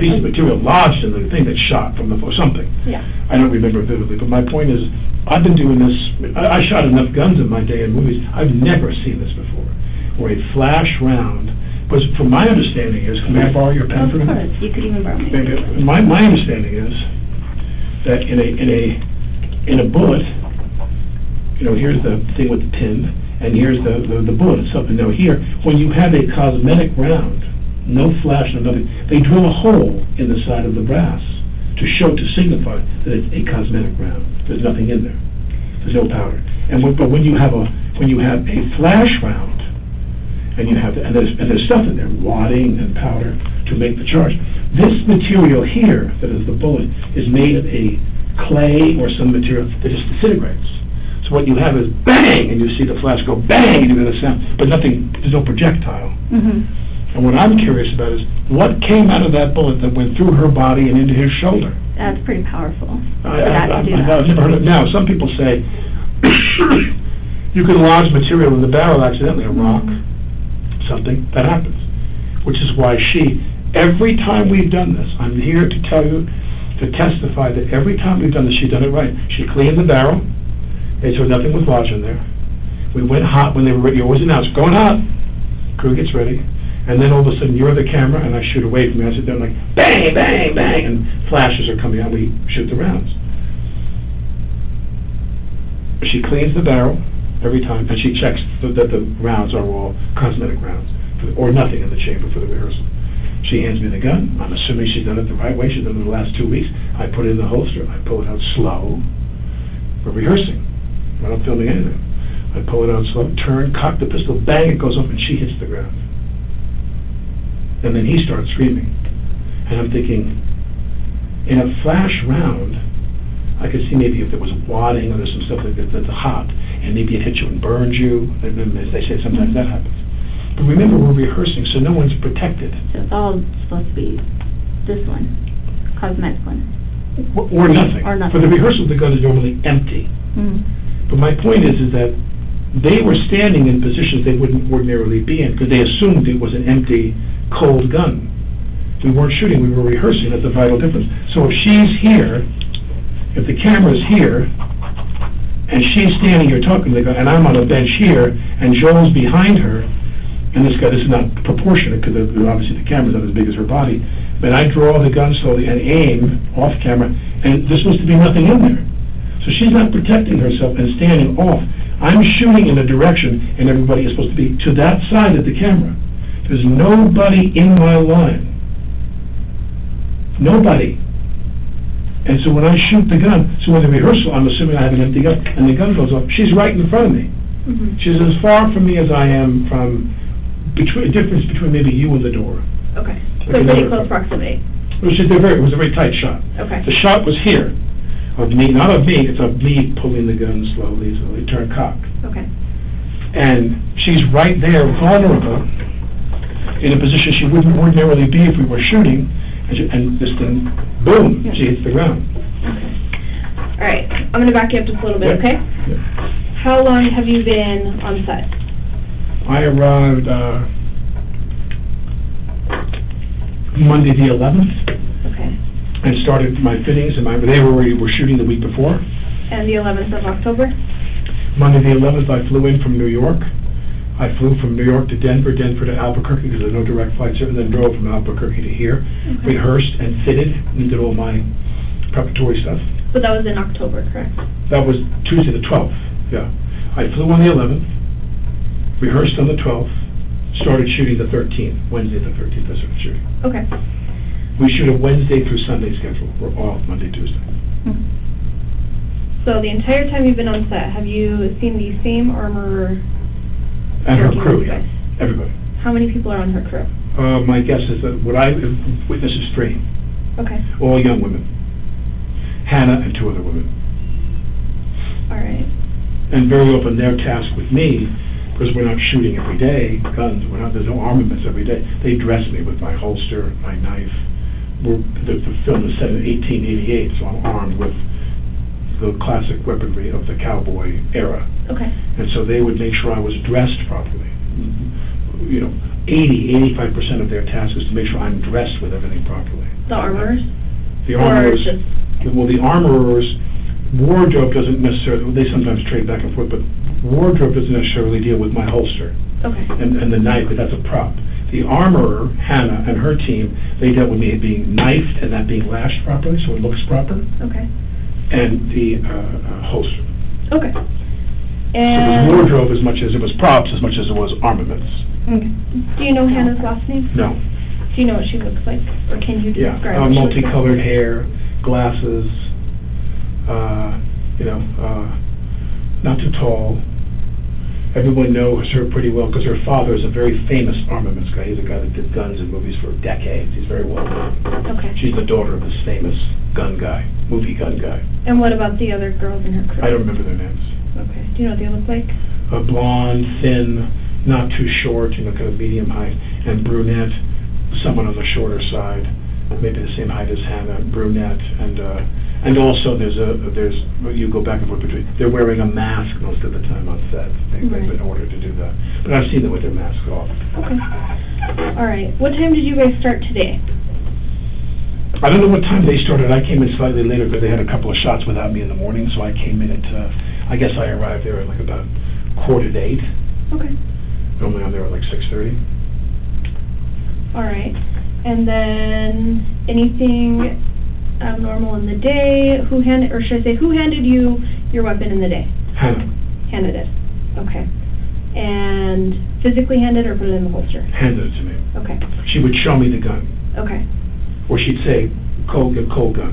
piece of material lodged in the thing that shot from or something. Yeah. I don't remember vividly, but my point is, I've been doing this, I shot enough guns in my day in movies, I've never seen this before, where a flash round, but from my understanding is, may I borrow your pen for a minute? Of course, you could even borrow my pen. My understanding is that in a bullet, here's the thing with the pin, and here's the bullet itself. And now here, when you have a cosmetic round, no flash, no nothing, they drill a hole in the side of the brass to signify that it's a cosmetic round. There's nothing in there. There's no powder. But when you have a flash round, and there's stuff in there, wadding and powder to make the charge. This material here, that is the bullet, is made of a clay or some material that just disintegrates. So what you have is bang, and you see the flash go bang, and you get a sound, but nothing. There's no projectile. And what I'm curious about is what came out of that bullet that went through her body and into his shoulder. That's pretty powerful. I've never heard of it. Now, some people say you can lodge material in the barrel accidentally, a rock, something, that happens. Which is why every time we've done this, I'm here to tell you, to testify that every time we've done this, she's done it right. She cleaned the barrel, made sure nothing was lodged in there. We went hot when they were ready. You always announce, going hot. Crew gets ready. And then all of a sudden, you're the camera, and I shoot away from you. I sit there and like, bang, bang, bang, and flashes are coming out. We shoot the rounds. She cleans the barrel. every time, and she checks that the rounds are all cosmetic rounds, or nothing in the chamber for the rehearsal. She hands me the gun. I'm assuming she's done it the right way. She's done it the last 2 weeks. I put it in the holster. I pull it out slow. We're rehearsing. We're not filming anything. I pull it out slow, turn, cock the pistol, bang, it goes off, and she hits the ground. And then he starts screaming. And I'm thinking, in a flash round, I could see maybe if there was wadding or there's some stuff like that that's hot, and maybe it hits you and burns you. As they say, sometimes that happens. But remember, we're rehearsing, so no one's protected. So it's all supposed to be this one, cosmetic one. Or nothing. Or nothing. For the rehearsal, the gun is normally empty. But my point is that they were standing in positions they wouldn't ordinarily be in because they assumed it was an empty, cold gun. We weren't shooting, we were rehearsing. That's a vital difference. So if she's here, if the camera's here, and she's standing here talking to the gun, and I'm on a bench here, and Joel's behind her, and this is not proportionate because obviously the camera's not as big as her body, but I draw the gun slowly and aim off camera, and there's supposed to be nothing in there. So she's not protecting herself and standing off. I'm shooting in a direction, and everybody is supposed to be to that side of the camera. There's nobody in my line. Nobody. And so when I shoot the gun, so in the rehearsal, I'm assuming I have an empty gun, and the gun goes off, she's right in front of me. She's as far from me as I am from difference between maybe you and the door. Okay. So pretty close proximity. It was a very tight shot. Okay. The shot was here, of me, not of me, it's of me pulling the gun slowly, turn cock. Okay. And she's right there, vulnerable, in a position she wouldn't ordinarily be if we were shooting, and this thing, boom, she hits the ground. All right. I'm going to back you up just a little bit, okay? Yeah. How long have you been on set? I arrived Monday the 11th. Okay. And started my fittings, and they were shooting the week before. And the 11th of October? Monday the 11th, I flew in from New York. I flew from New York to Denver to Albuquerque because there's no direct flights here, and then drove from Albuquerque to here, rehearsed and fitted, and did all my preparatory stuff. But that was in October, correct? That was Tuesday the 12th, yeah. I flew on the 11th, rehearsed on the 12th, started shooting the 13th, Wednesday the 13th, I started shooting. Okay. We shoot a Wednesday through Sunday schedule. We're off Monday, Tuesday. So the entire time you've been on set, have you seen the same armorer? And her crew, yeah. Everybody. How many people are on her crew? My guess is that what I witnessed is 3. Okay. All young women. Hannah and 2 other women. All right. And very often they're tasked with me, because we're not shooting every day, guns, there's no armaments every day. They dress me with my holster, my knife. The film is set in 1888, so I'm armed with the classic weaponry of the cowboy era. Okay. And so they would make sure I was dressed properly. 85% of their task is to make sure I'm dressed with everything properly. The armorers? The armorers. Well, the armorers, wardrobe doesn't necessarily, they sometimes trade back and forth, but wardrobe doesn't necessarily deal with my holster. Okay. And the knife, but that's a prop. The armorer, Hannah, and her team, they dealt with me being knifed and that being lashed properly, so it looks proper. Okay. And the holster. Okay. So it was wardrobe as much as it was props, as much as it was armaments. Okay. Do you know Hannah's last name? No. Do you know what she looks like? Or can you describe what she looks multicolored hair, glasses, not too tall. Everyone knows her pretty well because her father is a very famous armaments guy. He's a guy that did guns in movies for decades. He's very well known. Okay. She's the daughter of this famous gun guy, movie gun guy. And what about the other girls in her crew? I don't remember their names. Okay. Do you know what they look like? Blonde, thin, not too short, kind of medium height, and brunette, someone on the shorter side, maybe the same height as Hannah, brunette, and also there's you go back and forth between, they're wearing a mask most of the time on set. They've been ordered to do that. But I've seen them with their masks off. Okay. All right. What time did you guys start today? I don't know what time they started. I came in slightly later because they had a couple of shots without me in the morning, so I came in at, I guess I arrived there at like about 7:45. Okay. Normally I'm there at like 6:30. All right. And then anything abnormal in the day? Who handed you your weapon in the day? Hannah. Hannah did. Okay. And physically hand it or put it in the holster? Handed it to me. Okay. She would show me the gun. Okay. Or she'd say, cold gun.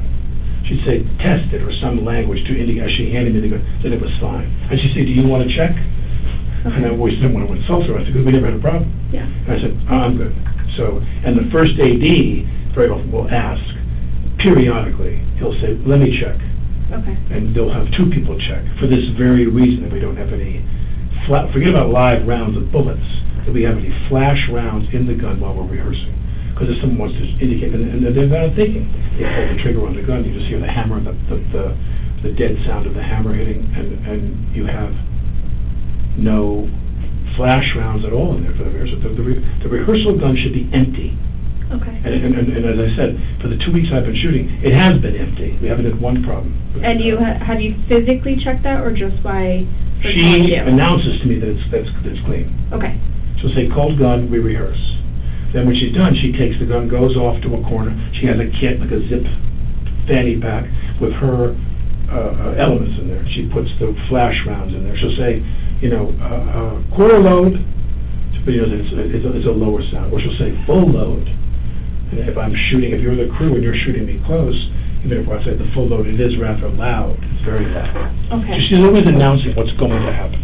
She'd say, test it, or some language to indicate, as she handed me the gun, that it was fine. And she'd say, do you want to check? Okay. And I always didn't want to insult her. I said, because we never had a problem. Yeah. And I said, I'm good. So, and the first AD very often will ask, periodically, he'll say, let me check. Okay. And they'll have two people check for this very reason, that we don't have any, forget about live rounds of bullets, that we have any flash rounds in the gun while we're rehearsing. Because if someone wants to indicate, and they're not thinking, they pull the trigger on the gun, you just hear the hammer, the dead sound of the hammer hitting, and you have no flash rounds at all in there for the rehearsal. The rehearsal gun should be empty. Okay. And as I said, for the 2 weeks I've been shooting, it has been empty. We haven't had one problem. And you have you physically checked that, or just by? She announces to me that it's clean. Okay. She'll say, cold gun, we rehearse. Then when she's done, she takes the gun, goes off to a corner. She has a kit, like a zip fanny pack, with her elements in there. She puts the flash rounds in there. She'll say, quarter load, but it's a lower sound. Or she'll say full load. And if I'm shooting, if you're the crew and you're shooting me close, even if I say the full load, it is rather loud. It's very loud. Okay. So she's always announcing what's going to happen.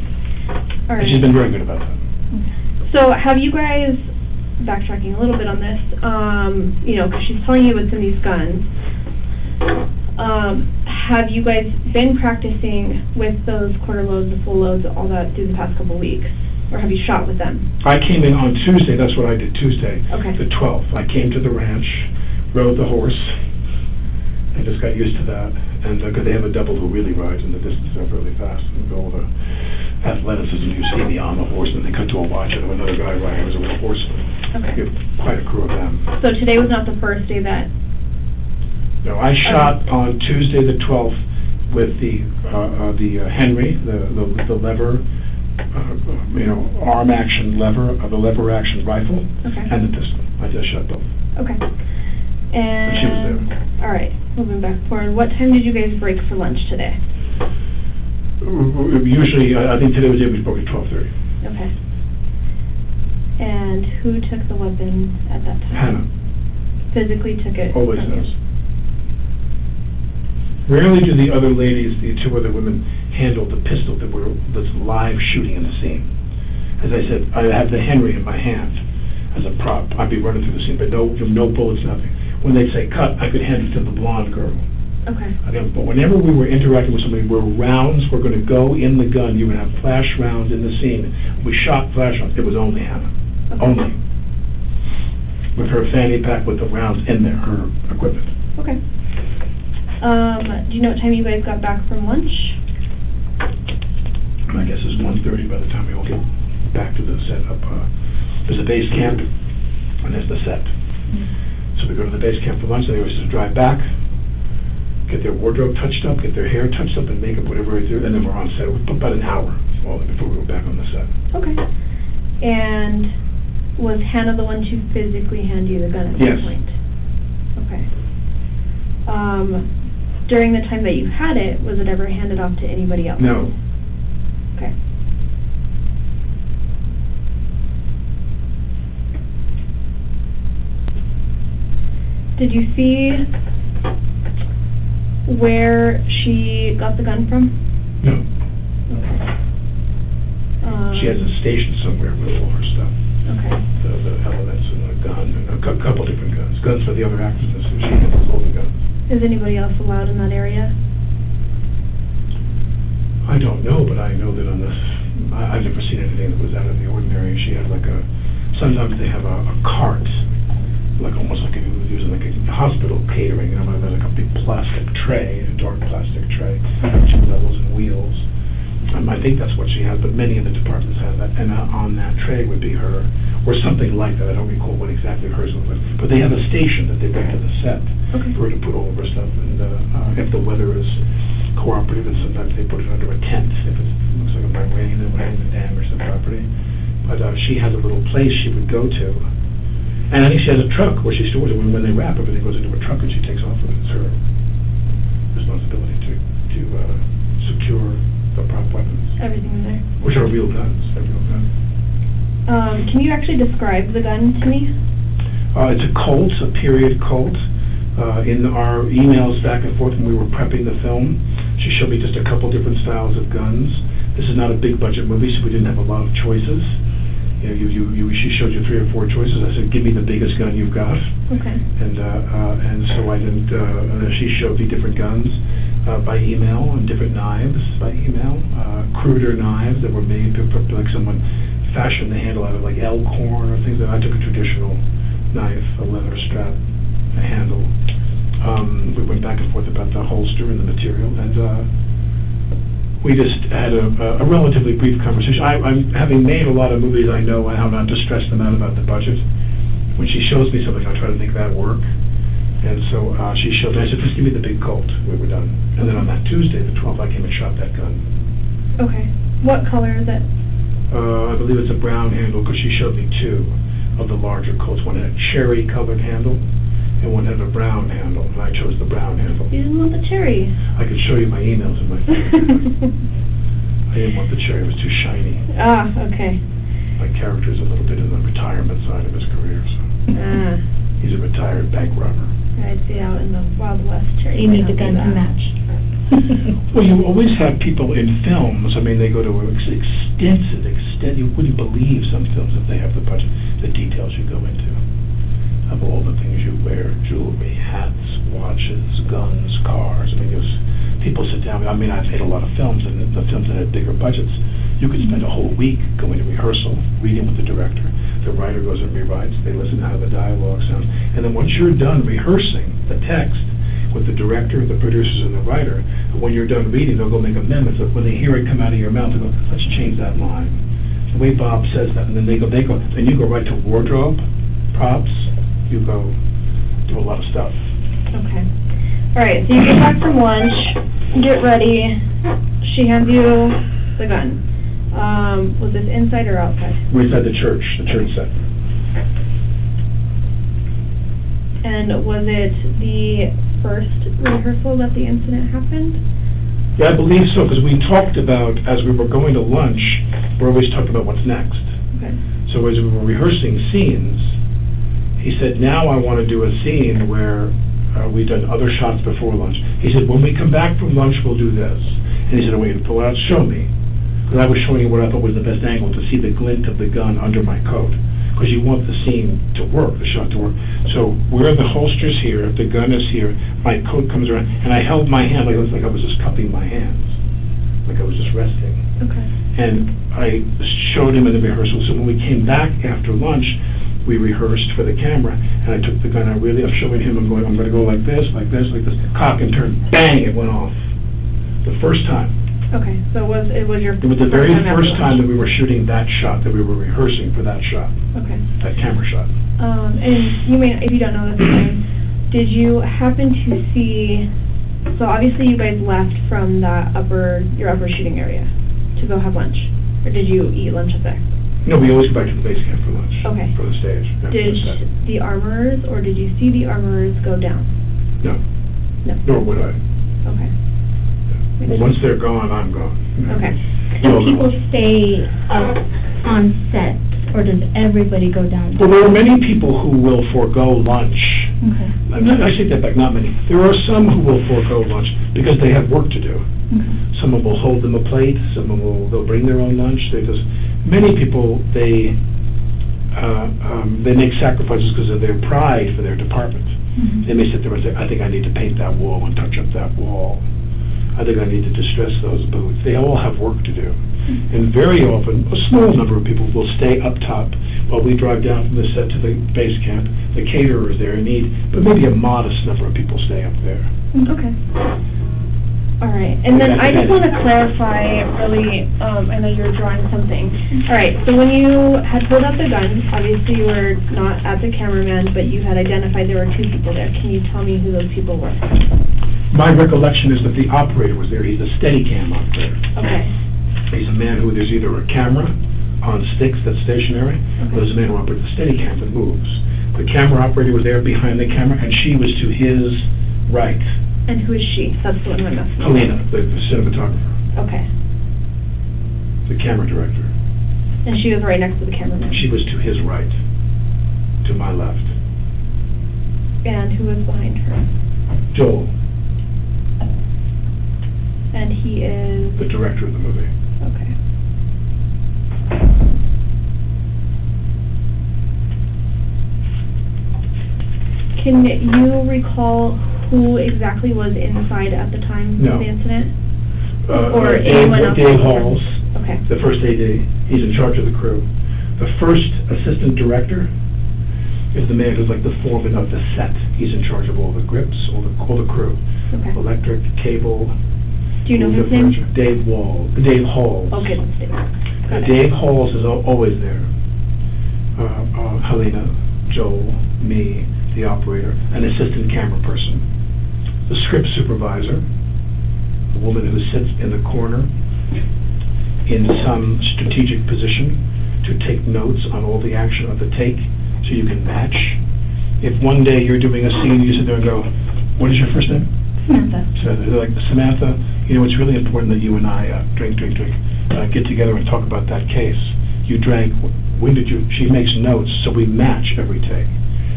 All right. And she's been very good about that. So have you guys, backtracking a little bit on this, because she's telling you what's in these guns, have you guys been practicing with those quarter loads, the full loads, all that through the past couple weeks? Or have you shot with them? I came in on Tuesday. That's what I did Tuesday, okay. The 12th. I came to the ranch, rode the horse. I just got used to that. And because they have a double who really rides in the distance up really fast. And all the athleticism you see me on the horse, and they cut to a watch and another guy riding as a real horseman. Okay. I get quite a crew of them. So today was not the first day that... No, I shot on Tuesday the 12th with the Henry, the lever, arm action lever, the lever action rifle, okay. And the pistol. I just shot both. Okay. And she was there. All right, moving back forward. What time did you guys break for lunch today? Usually, I think today we broke at 12:30. Okay. And who took the weapon at that time? Hannah. Physically took it. Always does. Rarely do the other ladies, the two other women, handle the pistol that's live shooting in the scene. As I said, I have the Henry in my hand as a prop. I'd be running through the scene, but no bullets, nothing. When they'd say cut, I could hand it to the blonde girl. Okay. Again, but whenever we were interacting with somebody where rounds were going to go in the gun, you would have flash rounds in the scene. We shot flash rounds. It was only Hannah. Okay. Only. With her fanny pack with the rounds in there, her equipment. Okay. Do you know what time you guys got back from lunch? I guess it's 1:30 by the time we all get back to the set up. There's a base camp, and there's the set. So we go to the base camp for lunch, and they always just drive back, get their wardrobe touched up, get their hair touched up, and makeup, whatever we do, and then we're on set. About an hour before we go back on the set. Okay. And was Hannah the one to physically hand you the gun at Yes. that point? Okay. During the time that you had it, was it ever handed off to anybody else? No. Okay. Did you see where she got the gun from? No. Okay. She has a station somewhere with all her stuff. Okay. The elements and the gun, and a couple different guns. Guns for the other actors, and she has all the guns. Is anybody else allowed in that area? I don't know, but I know that on this, I've never seen anything that was out of the ordinary. She had like sometimes they have a cart, like almost like if you were using like a hospital catering, there's like a big plastic tray, a dark plastic tray, 2 levels and wheels. I think that's what she has, but many of the departments have that, and on that tray would be her, or something like that. I don't recall what exactly hers was, but they have a station that they bring to the set for her to put all of her stuff, and if the weather is cooperative, and sometimes they put it under a tent if it looks like it might rain, and might even damage the property. But she has a little place she would go to, and I think she has a truck where she stores it. When they wrap, everything goes into a truck and she takes off with it. It's her responsibility to to secure the prop weapons. Everything in there. Which are real guns. They're real guns. Can you actually describe the gun to me? It's a Colt, a period Colt. In our emails back and forth when we were prepping the film, she showed me just a couple different styles of guns. This is not a big budget movie, so we didn't have a lot of choices. She showed you 3 or 4 choices. I said, give me the biggest gun you've got. Okay. And so I didn't. She showed me different guns by email and different knives by email. Cruder knives that were made like someone fashioned the handle out of like elkhorn or things. I took a traditional knife, a leather strap, a handle. We went back and forth about the holster and the material, and we just had a relatively brief conversation. I'm having made a lot of movies, I know how not to stress them out about the budget. When she shows me something, I try to make that work. And so she showed me, I said, just give me the big Colt. We were done. And then on that Tuesday, the 12th, I came and shot that gun. Okay. What color is it? I believe it's a brown handle, because she showed me 2 of the larger Colts. One had a cherry-colored handle, and one had a brown handle, and I chose the brown handle. You didn't want the cherry. I could show you my emails and my phone. I didn't want the cherry, it was too shiny. Ah, okay. My character's a little bit in the retirement side of his career, so. He's a retired bank robber. I'd say out in the Wild West cherry. You need the gun to match. Well, you always have people in films, I mean, they go to extensive, you wouldn't believe some films if they have the budget, the details you go into. Of all the things you wear, jewelry, hats, watches, guns, cars. I mean, people sit down. I mean, I've made a lot of films, and the films that had bigger budgets, you could spend a whole week going to rehearsal, reading with the director. The writer goes and rewrites. They listen to how the dialogue sounds. And then once you're done rehearsing the text with the director, the producers, and the writer, when you're done reading, they'll go make amendments. When they hear it come out of your mouth, they go, let's change that line. The way Bob says that, and then then you go right to wardrobe, props. You go do a lot of stuff. Okay. All right, so you get back from lunch, get ready. She hands you the gun. Was this inside or outside? We're inside the church set. And was it the first rehearsal that the incident happened? Yeah, I believe so, because we talked about, as we were going to lunch, we're always talking about what's next. Okay. So as we were rehearsing scenes, he said, now I want to do a scene where we've done other shots before lunch. He said, when we come back from lunch, we'll do this. And he said, I want you to pull out, show me. Because I was showing you what I thought was the best angle, to see the glint of the gun under my coat. Because you want the scene to work, the shot to work. So where the holster's here, the gun is here, my coat comes around, and I held my hand like it was like I was just cupping my hands. Like I was just resting. Okay. And I showed him in the rehearsal. So when we came back after lunch, we rehearsed for the camera, and I took the gun. I'm showing him. I'm going to go like this, like this, like this. Cock and turn. Bang! It went off. The first time. Okay, so it was your. It was the very first time that we were shooting that shot, that we were rehearsing for that shot. Okay. That camera shot. And you may, if you don't know this time, did you happen to see? So obviously you guys left from your upper shooting area to go have lunch, or did you eat lunch up there? No, we always go back to the base camp for lunch. Okay. For the stage. Did the armorers, or did you see the armorers go down? No. No. Nor would I. Okay. Well, once they're gone, I'm gone. Okay. Do people stay up on set, or does everybody go down? Well, there are many people who will forego lunch. Okay. I take that back, not many. There are some who will forego lunch because they have work to do. Okay. Some will hold them a plate. Some they'll bring their own lunch. Many people, they make sacrifices because of their pride for their department. Mm-hmm. They may sit there and say, I think I need to paint that wall and touch up that wall. I think I need to distress those boots. They all have work to do. Mm-hmm. And very often, a small number of people will stay up top while we drive down from the set to the base camp. The caterer is there in need, but maybe a modest number of people stay up there. Okay. All right, and then I just want to clarify, really, I know you were drawing something. All right, so when you had pulled out the gun, obviously you were not at the cameraman, but you had identified there were 2 people there. Can you tell me who those people were? My recollection is that the operator was there. He's a Steadicam operator. Okay. He's a man who, there's either a camera on sticks that's stationary, or there's a man who operates the Steadicam that moves. The camera operator was there behind the camera, and she was to his right. And who is she? That's the one who I'm asking. Halyna, the cinematographer, Okay. the camera director. And she was right next to the cameraman. She was to his right, to my left. And who was behind her? Joel, And he is... the director of the movie. Okay. Can you recall who exactly was inside at the time No. of the incident? Or anyone else? Dave Halls, Okay. the first AD. He's in charge of the crew. The first assistant director is the man who's like the foreman of the set. He's in charge of all the grips, all the crew. Okay. Electric, cable. Do you know all his the name? furniture. Dave Halls. Okay, that's Dave. Got it. Dave Halls is always there. Halyna, Joel, me, the operator, an assistant camera person, the script supervisor, a woman who sits in the corner in some strategic position to take notes on all the action of the take so you can match. If one day you're doing a scene, you sit there and go, what is your first name? Samantha. So they're like, Samantha, you know, it's really important that you and I get together and talk about that case. You drank, when did you, she makes notes, so we match every take.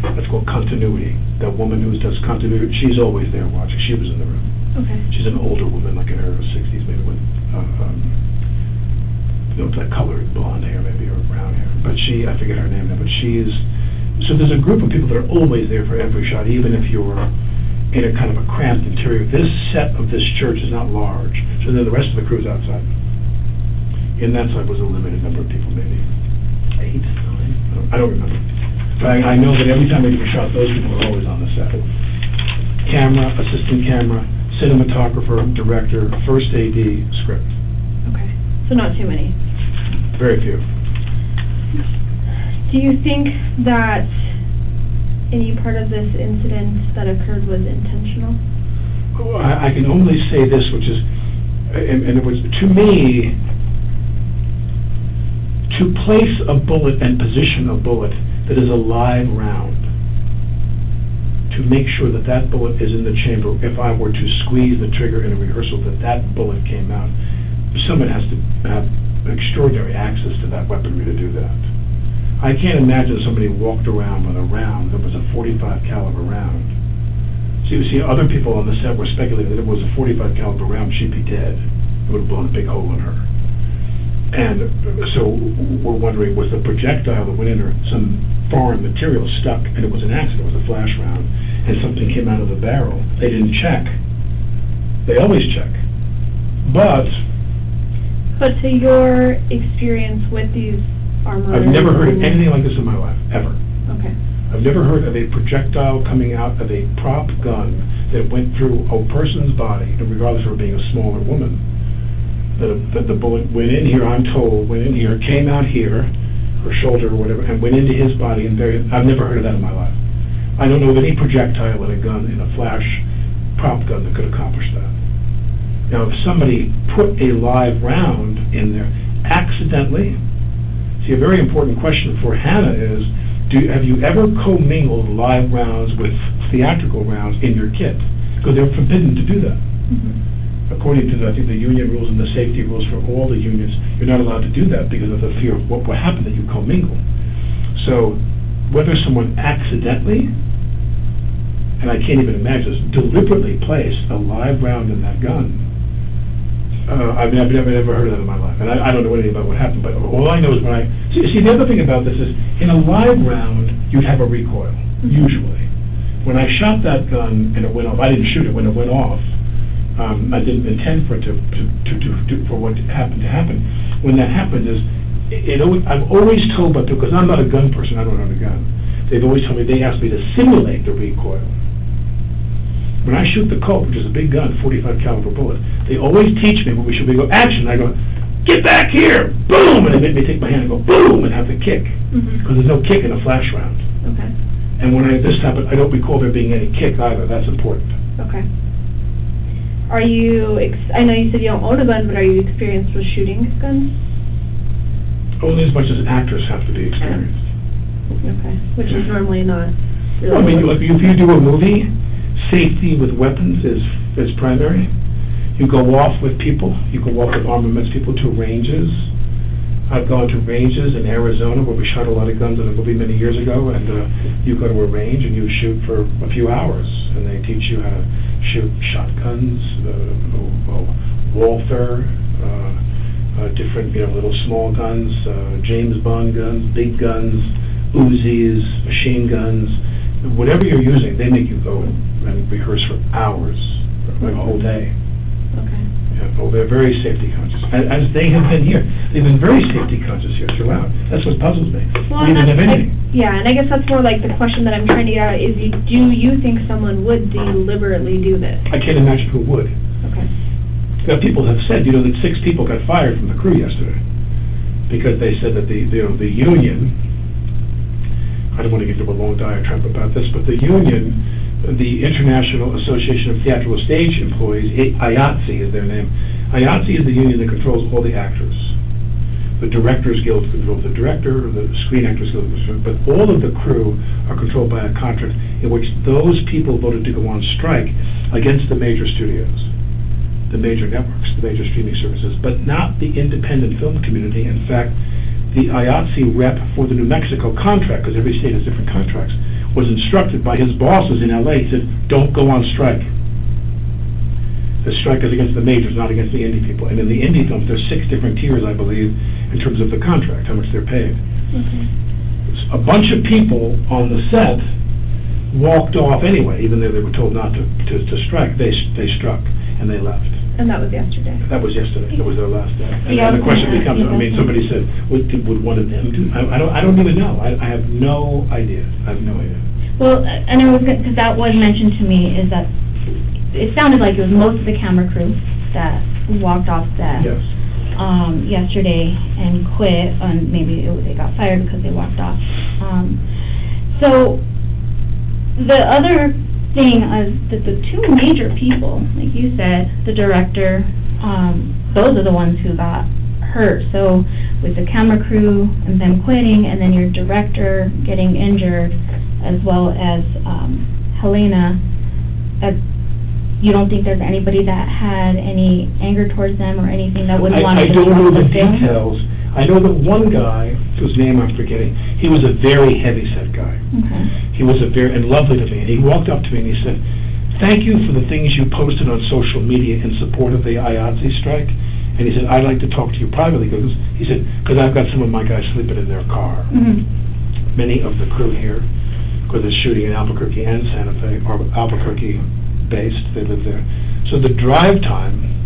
That's called continuity. That woman who does continuity, she's always there watching. She was in the room. Okay. She's an older woman, like in her 60s, maybe with, that colored blonde hair, maybe, or brown hair. But I forget her name now, but so there's a group of people that are always there for every shot, even if you're in a kind of a cramped interior. This set of this church is not large, so then the rest of the crew's outside. In that side was a limited number of people, maybe 8, 9, I don't remember. But I know that every time they do a shot, those people are always on the set. Camera, assistant camera, cinematographer, director, first AD, script. Okay. So not too many. Very few. Do you think that any part of this incident that occurred was intentional? Well, I can only say this, which is, and it was, to me, to place a bullet and position a bullet that is a live round, to make sure that that bullet is in the chamber, if I were to squeeze the trigger in a rehearsal, that bullet came out, someone has to have extraordinary access to that weaponry to do that. I can't imagine somebody walked around with a round that was a .45 caliber round. So you see, other people on the set were speculating that if it was a .45 caliber round, she'd be dead. It would have blown a big hole in her. And so we're wondering, was the projectile that went in her some foreign material stuck, and it was an accident, it was a flash round, and something came out of the barrel. They didn't check. They always check. But to your experience with these armor... I've never heard of anything like this in my life, ever. Okay. I've never heard of a projectile coming out of a prop gun that went through a person's body, regardless of her being a smaller woman. That the bullet went in here, I'm told, went in here, came out here, her shoulder or whatever, and went into his body and buried. I've never heard of that in my life. I don't know of any projectile in a gun, in a flash prop gun, that could accomplish that. Now, if somebody put a live round in there accidentally, see, a very important question for Hannah is, have you ever commingled live rounds with theatrical rounds in your kit? Because they're forbidden to do that. Mm-hmm. According to, I think, the union rules and the safety rules for all the unions, you're not allowed to do that because of the fear of what will happen that you commingle. So, whether someone accidentally, and I can't even imagine this, deliberately placed a live round in that gun, I've never heard of that in my life, and I don't know anything about what happened, but all I know is when I... See, the other thing about this is, in a live round, you'd have a recoil, usually. When I shot that gun and it went off, I didn't shoot it when it went off. I didn't intend for it for what happened to happen. When that happened is, I'm always told by people, because I'm not a gun person, I don't own a gun, they've always told me, they asked me to simulate the recoil. When I shoot the Colt, which is a big gun, 45 caliber bullet, they always teach me when we shoot, we go, action, I go, get back here, boom, and they make me take my hand and go, boom, and have the kick, because there's no kick in a flash round. Okay. And when this happened, I don't recall there being any kick either. That's important. Okay. Are you, I know you said you don't own a gun, but are you experienced with shooting guns? Only as much as actors have to be experienced. Okay, which is normally not really... Well, I mean, like, if you do a movie, safety with weapons is primary. You go off with people. You go off with armaments people to ranges. I've gone to ranges in Arizona where we shot a lot of guns in a movie many years ago, and you go to a range and you shoot for a few hours, and they teach you how to shoot shotguns, Walther, different, little small guns, James Bond guns, big guns, Uzis, machine guns, whatever you're using. They make you go and rehearse for hours, like a whole day. Okay. Yeah, they're very safety conscious, as they have been here. They've been very safety conscious here throughout. That's what puzzles me. Well, we didn't have anything. Yeah, and I guess that's more like the question that I'm trying to get at is, do you think someone would deliberately do this? I can't imagine who would. Okay. Now, people have said, that 6 people got fired from the crew yesterday because they said that the union, I don't want to get into a long diatribe about this, but the union, the International Association of Theatrical Stage Employees, IATSE is their name. IATSE is the union that controls all the actors. The Directors Guild controls the director, the Screen Actors Guild, but all of the crew are controlled by a contract in which those people voted to go on strike against the major studios, the major networks, the major streaming services, but not the independent film community. In fact, the IATSE rep for the New Mexico contract, because every state has different contracts, was instructed by his bosses in LA. He said, don't go on strike. The strike is against the majors, not against the indie people. And in the indie films, there's 6 different tiers, I believe, in terms of the contract, how much they're paid. Okay. A bunch of people on the set walked off anyway, even though they were told not to strike. They struck, and they left. And that was yesterday. That was yesterday. That was their last day. Yeah, And the question becomes, somebody said, would one of them do? I don't even know. I have no idea. I have no idea. Well, and it was good, because that was mentioned to me, is that it sounded like it was most of the camera crew that walked off set yesterday and quit, and maybe they got fired because they walked off. So the other thing is that the 2 major people, like you said, the director, those are the ones who got hurt. So with the camera crew and them quitting, and then your director getting injured, as well as Halyna, you don't think there's anybody that had any anger towards them or anything that would want to... I don't know the details. I know that one guy, whose name I'm forgetting, he was a very heavy-set guy. Okay. He was and lovely to me. And he walked up to me and he said, thank you for the things you posted on social media in support of the IATSE strike. And he said, I'd like to talk to you privately. He said, because I've got some of my guys sleeping in their car. Mm-hmm. Many of the crew here, because they're shooting in Albuquerque and Santa Fe, or Albuquerque-based, they live there. So the drive time,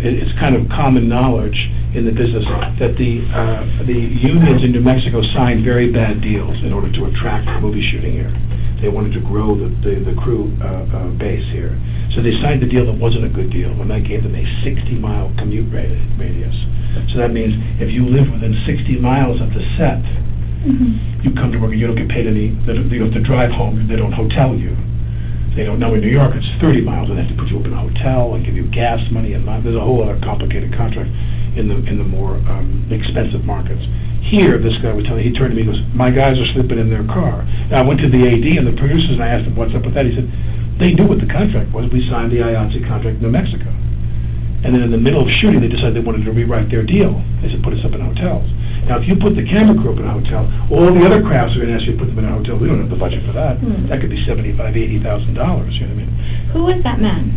it's kind of common knowledge in the business that the unions in New Mexico signed very bad deals in order to attract movie shooting here. They wanted to grow the crew base here. So they signed a deal that wasn't a good deal, and that gave them a 60-mile commute radius. So that means if you live within 60 miles of the set, you come to work and you don't get paid any, you have to drive home, they don't hotel you. They don't know in New York it's 30 miles, and they have to put you up in a hotel and give you gas money, and there's a whole other complicated contract in the more expensive markets. Here, this guy was telling me, he turned to me and goes, my guys are sleeping in their car. Now, I went to the AD and the producers and I asked them, what's up with that? He said, they knew what the contract was. We signed the IATSE contract in New Mexico. And then in the middle of shooting, they decided they wanted to rewrite their deal. They said, put us up in hotels. Now, if you put the camera crew up in a hotel, all the other crafts are going to ask you to put them in a hotel. We don't have the budget for that. That could be $75,000, $80,000, you know what I mean? Who was that man?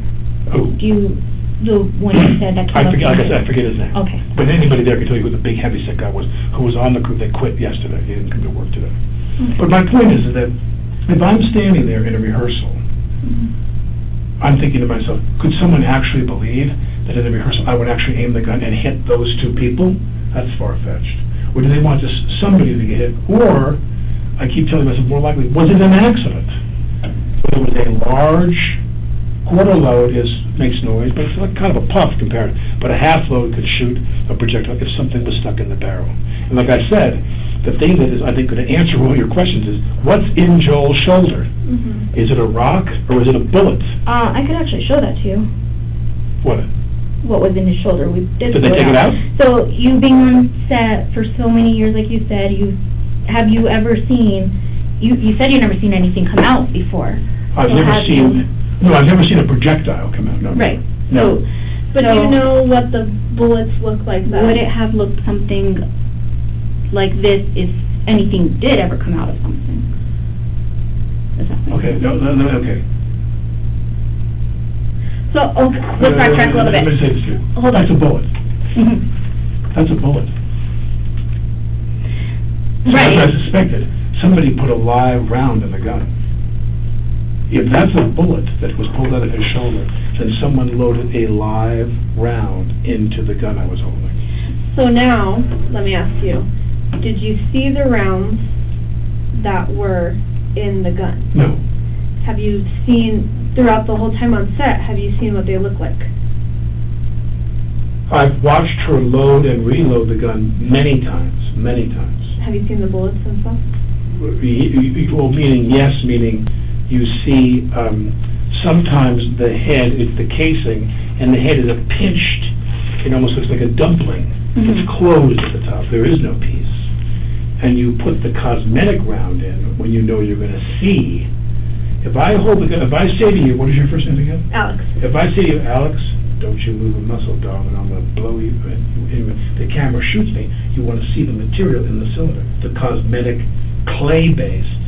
Who? The one you said that came I forget his name. Okay. But anybody there can tell you who the big heavyset guy was, who was on the crew that quit yesterday. He didn't come to work today. Okay. But my point is that if I'm standing there in a rehearsal, I'm thinking to myself, could someone actually believe that in a rehearsal I would actually aim the gun and hit those 2 people? That's far-fetched. Or do they want just somebody to get hit? Or, I keep telling myself, more likely, was it an accident? It was a large quarter load makes noise, but it's like kind of a puff compared. But a half load could shoot a projectile if something was stuck in the barrel. And like I said, the thing that is, I think, going to answer all your questions is, what's in Joel's shoulder? Is it a rock or is it a bullet? I could actually show that to you. What? What was in his shoulder? Did they take it out? So you being on set for so many years, like you said, have you ever seen? You said you've never seen anything come out before. I've never seen a projectile come out. No. Right. No. But do you know what the bullets look like then? Would it have looked something like this if anything did ever come out of something? Okay. No. Okay. So, let's backtrack a little bit. Let me say this to you. Hold on. That's a bullet. That's a bullet. So Right. as I suspected, somebody put a live round in the gun. If that's a bullet that was pulled out of his shoulder, then someone loaded a live round into the gun I was holding. So now, let me ask you, did you see the rounds that were in the gun? No. Have you seen, throughout the whole time on set, have you seen what they look like? I've watched her load and reload the gun many times. Have you seen the bullets and stuff? Well, meaning yes, meaning you see sometimes the head is the casing, and the head is a pinched, it almost looks like a dumpling. It's closed at the top, there is no piece. And you put the cosmetic round in when you know you're going to see. If I hold the gun, if I say to you, what is your first name again? Alex. If I say to you, Alex, don't you move a muscle, darling, I'm going to blow you. Anyway, the camera shoots me. You want to see the material in the cylinder, the cosmetic, clay-based,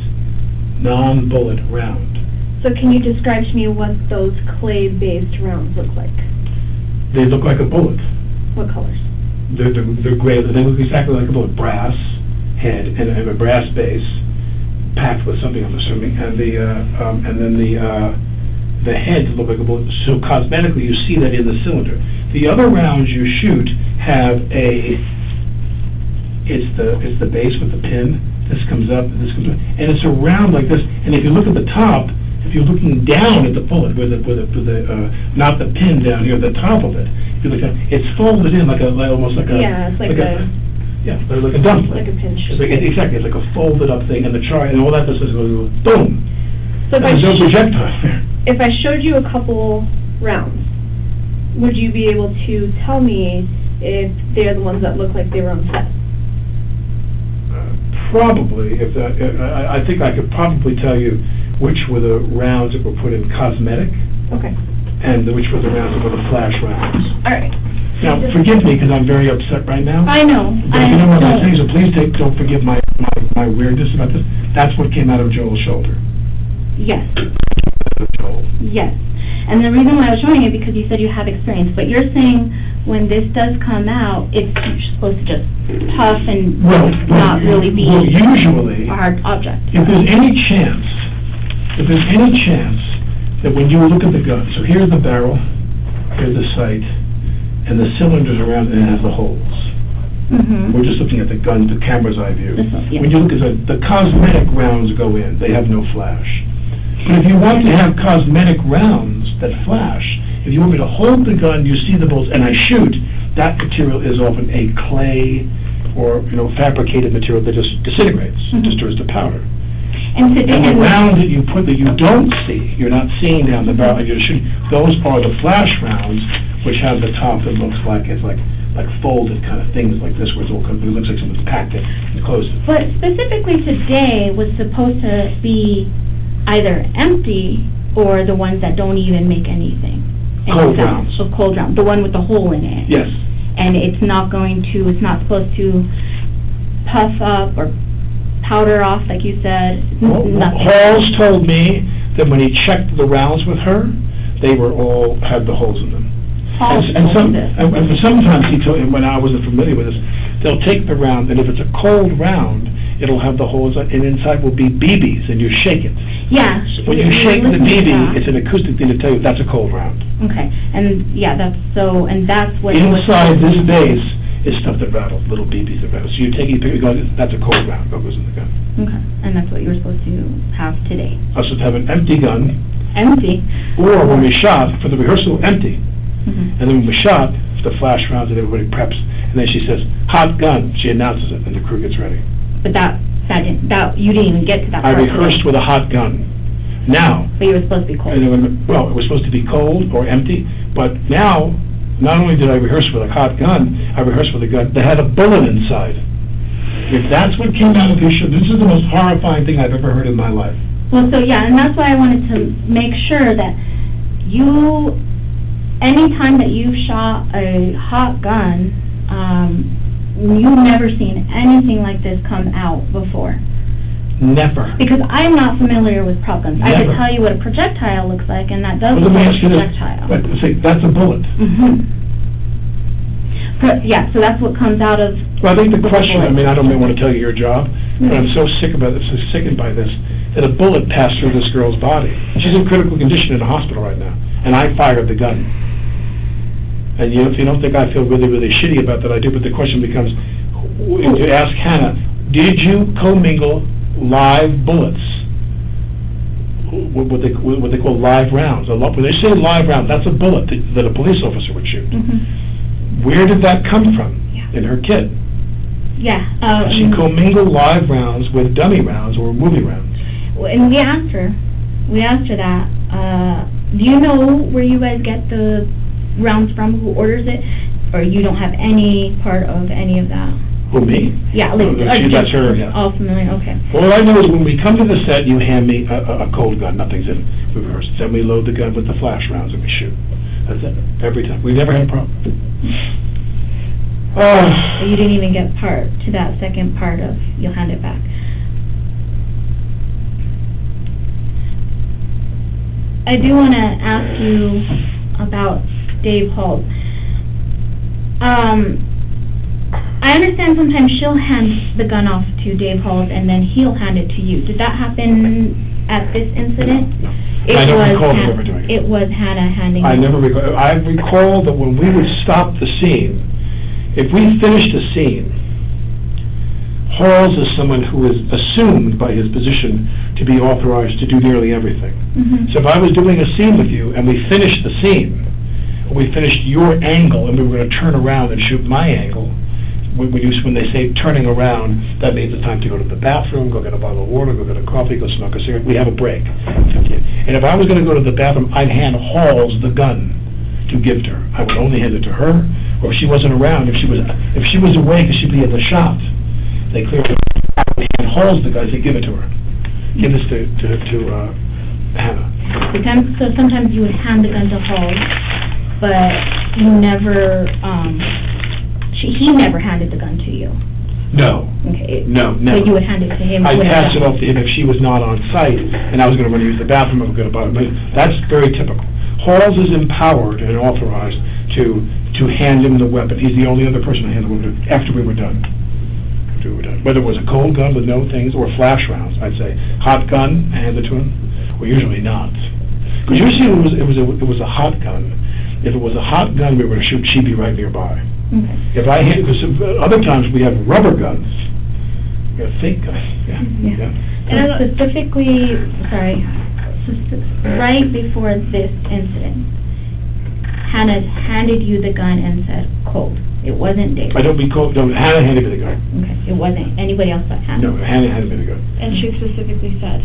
non-bullet round. So can you describe to me what those clay-based rounds look like? They look like a bullet. What colors? They're gray. They look exactly like a bullet. Brass head and a brass base, packed with something, I'm assuming, and then the heads look like a bullet. So cosmetically, you see that in the cylinder. The other rounds you shoot have it's the base with the pin. This comes up, this comes up, and it's a round like this. And if you look at the top, if you're looking down at the bullet, with the not the pin down here, the top of it, if you look down, it's folded in almost like a like a dumpling. Like a pinch. Exactly, it's like a folded up thing, and the char and all that does is go boom. So there's no projectile there. If I showed you a couple rounds, would you be able to tell me if they're the ones that look like they were on set? Probably. I think I could probably tell you which were the rounds that were put in cosmetic. Okay. And which were the rounds that were the flash rounds. All right. Now, forgive me because I'm very upset right now. I know. But you know what I'm saying, so please don't forgive my weirdness about this. That's what came out of Joel's shoulder. Yes. Yes. And the reason why I was showing you because you said you have experience, but you're saying when this does come out, it's supposed to just puff and not really be usually, a hard object. If there's any chance that when you look at the gun, so here's the barrel, here's the sight, and the cylinders around it has the holes. We're just looking at the gun, the camera's eye view. When you look at the cosmetic rounds go in, they have no flash. But if you want to have cosmetic rounds that flash, if you want me to hold the gun, you see the bullets, and I shoot, that material is often a clay or fabricated material that just disintegrates, just turns to powder. And the round that you put that you don't see, you're not seeing down the barrel, you're shooting, those are the flash rounds, which have the top that looks like it's like folded kind of things like this, where it looks like someone's packed it and closed it. But specifically today was supposed to be either empty or the ones that don't even make anything. Cold rounds. So cold round, the one with the hole in it. Yes. And it's not supposed to puff up or powder off, like you said. Nothing. Halls told me that when he checked the rounds with her, they were all had the holes in them. And sometimes he told me, when I wasn't familiar with this, they'll take the round, and if it's a cold round, it'll have the holes, and inside will be BBs, and you shake it. Yeah. When you shake the BB, it's an acoustic thing to tell you that's a cold round. Okay, and that's what inside this base is stuff that rattles, little BBs that rattle. So you take it, you go, that's a cold round that goes in the gun. Okay, and that's what you were supposed to have today. I was supposed to have an empty gun. Empty. Or when we shot for the rehearsal, empty. And then when we shot, the flash rounds and everybody preps, and then she says, "Hot gun." She announces it, and the crew gets ready. But you didn't even get to that part. I rehearsed with a hot gun. Now. But you were supposed to be cold. Well, it was supposed to be cold or empty, but now, not only did I rehearse with a hot gun, I rehearsed with a gun that had a bullet inside. If that's what came out of this show, this is the most horrifying thing I've ever heard in my life. Well, so yeah, and that's why I wanted to make sure that you, anytime that you've shot a hot gun, you've never seen anything like this come out before. Never. Because I'm not familiar with prop guns. I could Never. tell you what a projectile looks like, and that does Well, look let me like ask a you this. projectile. That's a bullet. Yeah, so that's what comes out of... Well, I think the with question, I bullet. mean, I don't want to tell you your job, but I'm so sick about this, so sickened by this, that a bullet passed through this girl's body. She's in critical condition in a hospital right now, and I fired the gun. And if you don't think I feel really, really shitty about that, I do, but the question becomes, to ask Hannah, did you commingle live bullets? What they call live rounds. When they say live round, that's a bullet that a police officer would shoot. Where did that come from in her kit? Yeah. She commingled live rounds with dummy rounds or movie rounds. And we asked her that. Do you know where you guys get the rounds from? Who orders it? Or you don't have any part of any of that? Who, me? Yeah, like, that's her, yeah. All familiar, okay. All I know is when we come to the set, you hand me a cold gun, nothing's in it. We rehearse. Then we load the gun with the flash rounds and we shoot. That's it, every time. We've never had a problem. You didn't even get to that second part of you'll hand it back. I do want to ask you about Dave Halls. I understand sometimes she'll hand the gun off to Dave Halls and then he'll hand it to you. Did that happen at this incident? No. I don't recall them ever doing it. It was Hannah handing I it. never recall. I recall that when we would stop the scene, if we finished a scene, Halls is someone who is assumed by his position to be authorized to do nearly everything. So if I was doing a scene with you and we finished the scene, or we finished your angle and we were going to turn around and shoot my angle, when they say turning around, that means it's time to go to the bathroom, go get a bottle of water, go get a coffee, go smoke a cigarette. We have a break. And if I was going to go to the bathroom, I'd hand Halls the gun to give to her. I would only hand it to her, or if she wasn't around, if she was away because she'd be at the shop, they clearly hand Halls the gun, they give it to her. Give this to Hannah. So sometimes you would hand the gun to Halls, but you never, he never handed the gun to you. No. Okay. No, never. But you would hand it to him. I'd pass it off to him if she was not on site, and I was going to run to use the bathroom, I was going to buy it. But that's very typical. Halls is empowered and authorized to hand him the weapon. He's the only other person to hand the weapon after we were done. Whether it was a cold gun with no things or flash rounds, I'd say hot gun, hand it to him. Well, usually not, because usually it was a hot gun. If it was a hot gun we were going to shoot, she'd be right nearby. If I hand, because other times we have rubber guns. You gotta think, yeah. And specifically, right before this incident, Hannah handed you the gun and said cold. It wasn't David. I don't be cold. No, Hannah handed me the gun. Okay, it wasn't anybody else but Hannah. No, Hannah handed me the gun. And she specifically said.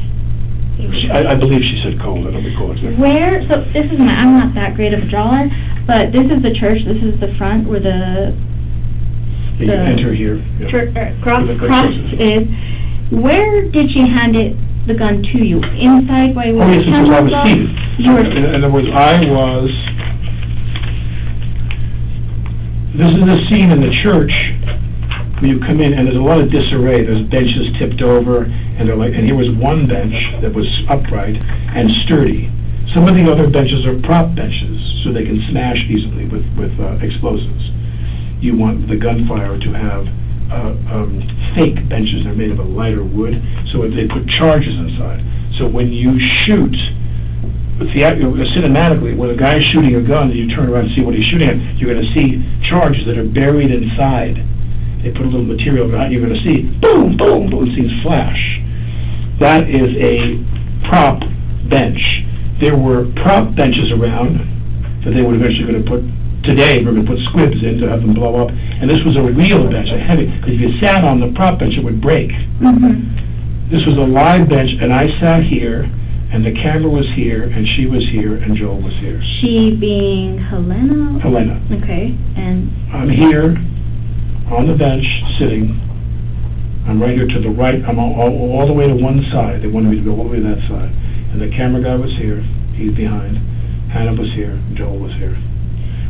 I believe she said cold. I don't recall exactly. Where? So this is I'm not that great of a drawer, but this is the church. This is the front where the you enter here. Cross is. Where did she hand the gun to you? Inside while you were yes, because I was seated. You were. In other words, I was. This is a scene in the church where you come in and there's a lot of disarray. There's benches tipped over, and here was one bench that was upright and sturdy. Some of the other benches are prop benches, so they can smash easily with explosives. You want the gunfire to have fake benches. They're made of a lighter wood, so they put charges inside. So when you shoot, cinematically, when a guy is shooting a gun and you turn around and see what he's shooting at, you're going to see charges that are buried inside. They put a little material behind, you're going to see boom, boom, boom, it seems flash. That is a prop bench. There were prop benches around that they were eventually going to put, today we're going to put squibs in to have them blow up, and this was a real bench, a heavy, because if you sat on the prop bench it would break. This was a live bench, and I sat here, and the camera was here, and she was here, and Joel was here. She being Halyna? Okay, and... I'm here, on the bench, sitting. I'm right here to the right. I'm all the way to one side. They wanted me to go all the way to that side. And the camera guy was here. He's behind. Hannah was here. Joel was here.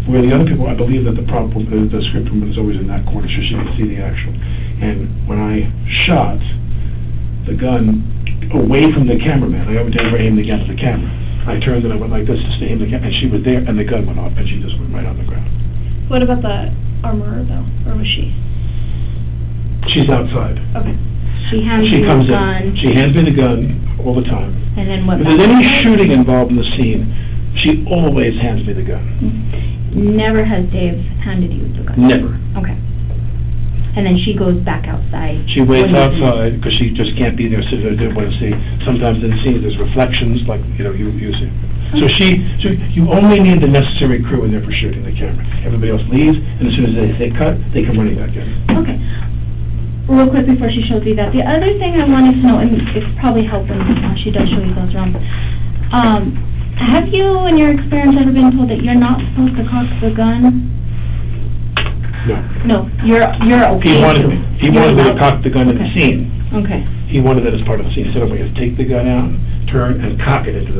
Where the other people, I believe that the script woman is always in that corner so she can see the action. And when I shot the gun away from the cameraman, I never aimed the gun at the camera. I turned and I went like this to aim the camera, and she was there, and the gun went off, and she just went right on the ground. What about the armorer, though? Or was she? She's outside. Okay. She hands She you comes the gun. in. She hands me the gun all the time. And then what? If there's any shooting involved in the scene, she always hands me the gun. Never has Dave handed you the gun? Never. Okay. And then she goes back outside. She waits outside because she just can't be there, so I didn't want to see. Sometimes in scenes there's reflections, like you see. So you only need the necessary crew in there for shooting the camera. Everybody else leaves, and as soon as they cut, they come running back in. Okay. Real quick before she shows you that, the other thing I wanted to know, and it's probably helped when she does show you those rounds. Have you, in your experience, ever been told that you're not supposed to cock the gun? No. No, you're okay. He wanted me to cock the gun in the scene. Okay. He wanted that as part of the scene. He said, "I'm going to take the gun out, turn, and cock it into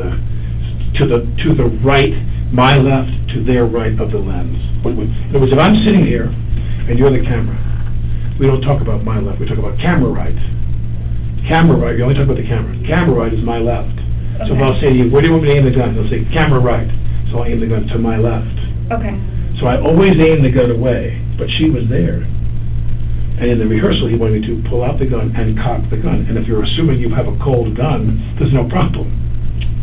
to the right, my left, to their right of the lens." In other words, if I'm sitting here and you're the camera, we don't talk about my left. We talk about camera right. Camera right. We only talk about the camera. Camera right is my left. Okay. So if I'll say to you, "Where do you want me to aim the gun?" They'll say, "Camera right." So I'll aim the gun to my left. Okay. So I always aim the gun away, but she was there. And in the rehearsal, he wanted me to pull out the gun and cock the gun. And if you're assuming you have a cold gun, there's no problem.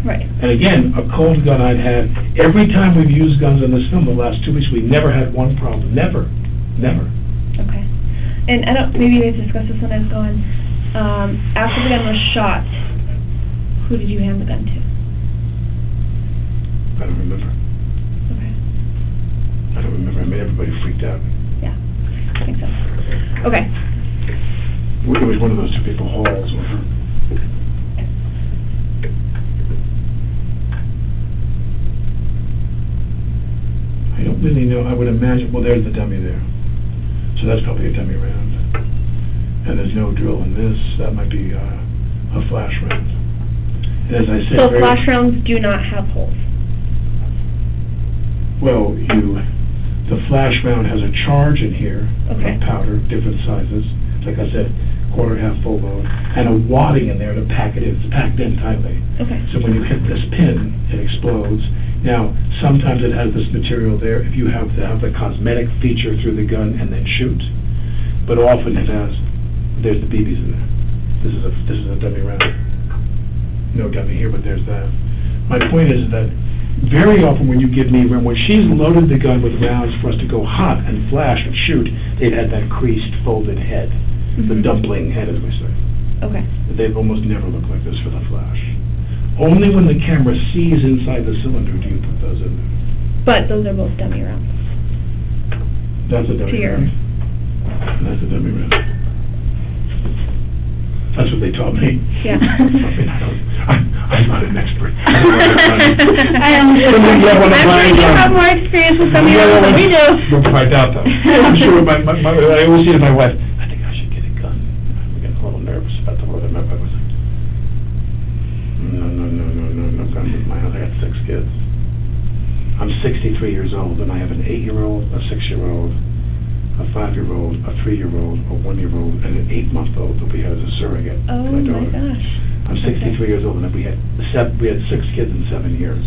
Right. And again, a cold gun I'd had, every time we've used guns in this film the last 2 weeks, we never had one problem. Never. Never. Okay. And I don't, maybe we discussed this when I was going, after the gun was shot, who did you hand the gun to? I don't remember. Okay. I don't remember. I made everybody freaked out. Yeah. Makes sense. Okay. It was one of those two people, Halls. I don't really know. I would imagine, well, there's the dummy there. So that's probably a dummy round. And there's no drill in this. That might be a flash round. And as I said, so flash rounds do not have holes? Well, the flash round has a charge in here, okay, of powder, different sizes. Like I said, quarter, half, full load, and a wadding in there to pack it in. It's packed in tightly. Okay. So when you hit this pin, it explodes. Now, sometimes it has this material there if you have to have the cosmetic feature through the gun and then shoot. But often it has, there's the BBs in there. This is a dummy round. No dummy here, but there's that. My point is that very often when you give me, when she's loaded the gun with rounds for us to go hot and flash and shoot, they've had that creased, folded head. The dumpling head, as we say. Okay. They've almost never looked like this for the flash. Only when the camera sees inside the cylinder do you put those in there. But those are both dummy rounds. That's a dummy round. That's a dummy round. That's what they taught me. Yeah. I'm not an expert. I understand. I'm sure you have more experience with dummy rounds than we do. I doubt that. I'm sure I always say to my wife, I think I should get a gun. I'm getting a little nervous about the load. I was like, no gun in my house. I got 6 kids. I'm 63 years old, and I have an 8-year-old, a 6-year-old, a 5-year-old, a 3-year-old, a 1-year-old, and an 8-month-old that we had as a surrogate. Oh my gosh. I'm 63 years old, and we had 6 kids in 7 years.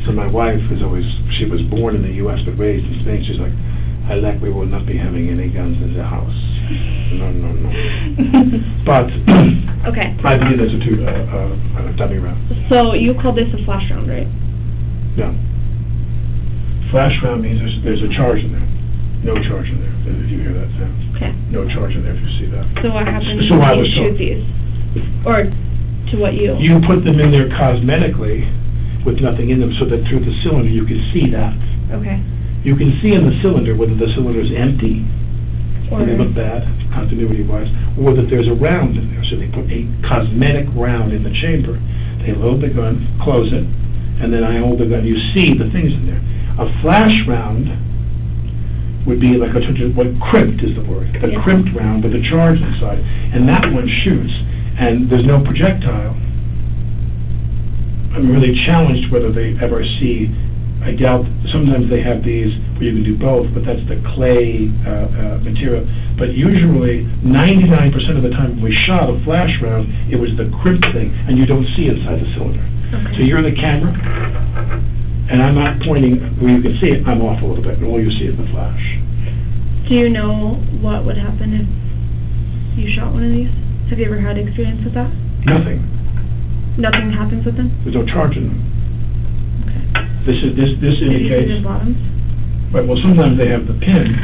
So my wife she was born in the U.S. but raised in Spain. She's like, Alec, we will not be having any guns in the house. No. But okay. I believe that's a dummy round. So you called this a flash round, right? No. Flash round means there's a charge in there. No charge in there, if you hear that sound. Okay. No charge in there if you see that. So what happens when you shoot these? Or to what you? You put them in there cosmetically with nothing in them so that through the cylinder you can see that. Okay. You can see in the cylinder whether the cylinder is empty, or they look bad, continuity-wise, or that there's a round in there. So they put a cosmetic round in the chamber. They load the gun, close it, and then I hold the gun. You see the things in there. A flash round would be like what crimped is the word, a crimped round with a charge inside, and that one shoots, and there's no projectile. I'm really challenged whether they ever see. I doubt. Sometimes they have these where you can do both, but that's the clay material. But usually, 99% of the time when we shot a flash round, it was the crimped thing, and you don't see inside the cylinder. Okay. So you're the camera, and I'm not pointing where you can see it. I'm off a little bit, and all you see is the flash. Do you know what would happen if you shot one of these? Have you ever had experience with that? Nothing. Nothing happens with them? There's no charge in them. Okay. This indicates. Did you see the bottoms? Right. Well, sometimes they have the pin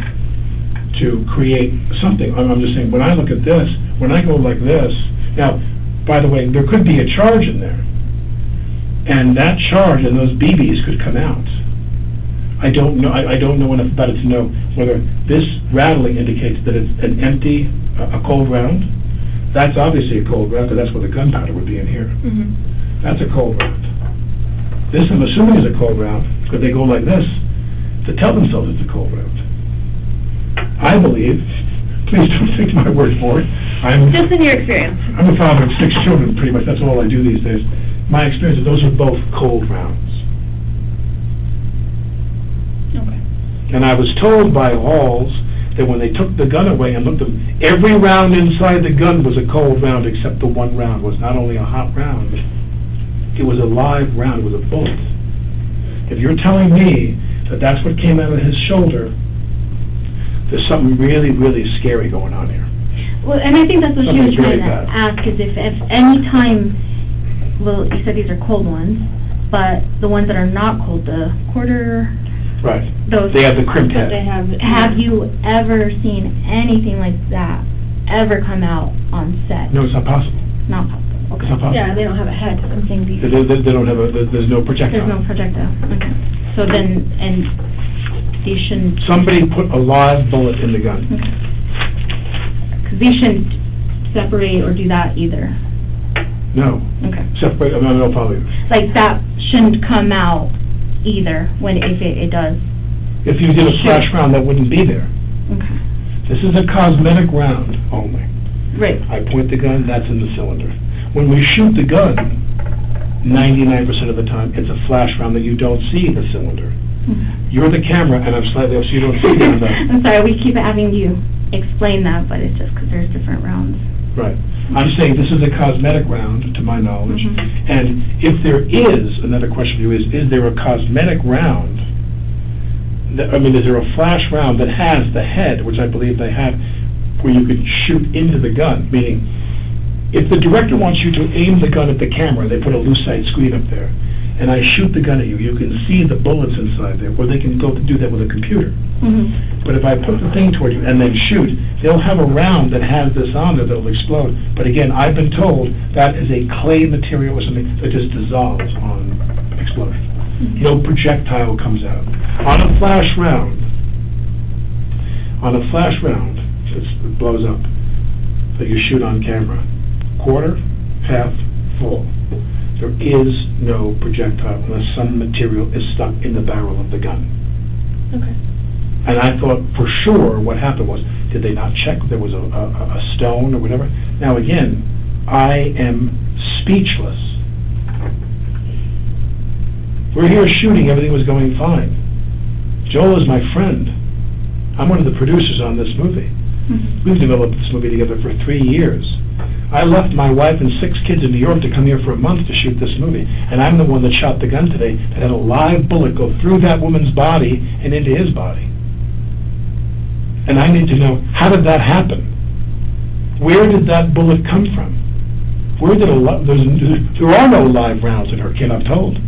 to create something. I'm just saying. When I look at this, when I go like this. Now, by the way, there could be a charge in there. And that charge and those BBs could come out. I don't know. I don't know enough about it to know whether this rattling indicates that it's an empty, a cold round. That's obviously a cold round, because that's where the gunpowder would be in here. Mm-hmm. That's a cold round. This, I'm assuming, is a cold round, because they go like this to tell themselves it's a cold round. I believe. Please don't take my word for it. Just in your experience. I'm a father of 6 children. Pretty much, that's all I do these days. My experience is those are both cold rounds. Okay. And I was told by Halls that when they took the gun away and looked at them, every round inside the gun was a cold round except the one round was not only a hot round, it was a live round, it was a bullet. If you're telling me that that's what came out of his shoulder, there's something really, really scary going on here. Well, and I think that's what she was trying to ask, is if any time. Well, you said these are cold ones, but the ones that are not cold, the quarter... Right. Those... They have the crimped head. Have you ever seen anything like that ever come out on set? No, it's not possible. Not possible. Okay. It's not possible. Yeah, they don't have a head. I'm saying these... They don't have a... There's no projectile. There's no projectile. Okay. So then... And these shouldn't... Somebody put a live bullet in the gun. Okay. Because these shouldn't separate or do that either. No. Okay. Separate, no, probably. Like that shouldn't come out either when if it does. If you did a flash round, that wouldn't be there. Okay. This is a cosmetic round only. Right. I point the gun, that's in the cylinder. When we shoot the gun, 99% of the time, it's a flash round that you don't see the cylinder. Mm-hmm. You're the camera, and I'm slightly off, so you don't see the I'm sorry, we keep having you explain that, but it's just because there's different rounds. Right. I'm saying this is a cosmetic round, to my knowledge, and if there is, another question for you is there a cosmetic round, is there a flash round that has the head, which I believe they have, where you could shoot into the gun, meaning, if the director wants you to aim the gun at the camera, they put a lucite screen up there, and I shoot the gun at you, you can see the bullets inside there, or they can go to do that with a computer. But if I put the thing toward you and then shoot, they'll have a round that has this on there that'll explode. But again, I've been told that is a clay material or something that just dissolves on explosion. No projectile comes out. On a flash round, it blows up, that you shoot on camera. Quarter, half, full. There is no projectile unless some material is stuck in the barrel of the gun. Okay. And I thought for sure what happened was, did they not check there was a stone or whatever? Now again, I am speechless. We're here shooting, everything was going fine. Joel is my friend. I'm one of the producers on this movie. We've developed this movie together for 3 years. I left my wife and 6 kids in New York to come here for a month to shoot this movie, and I'm the one that shot the gun today that had a live bullet go through that woman's body and into his body. And I need to know, how did that happen? Where did that bullet come from? There are no live rounds in her kit, I'm told.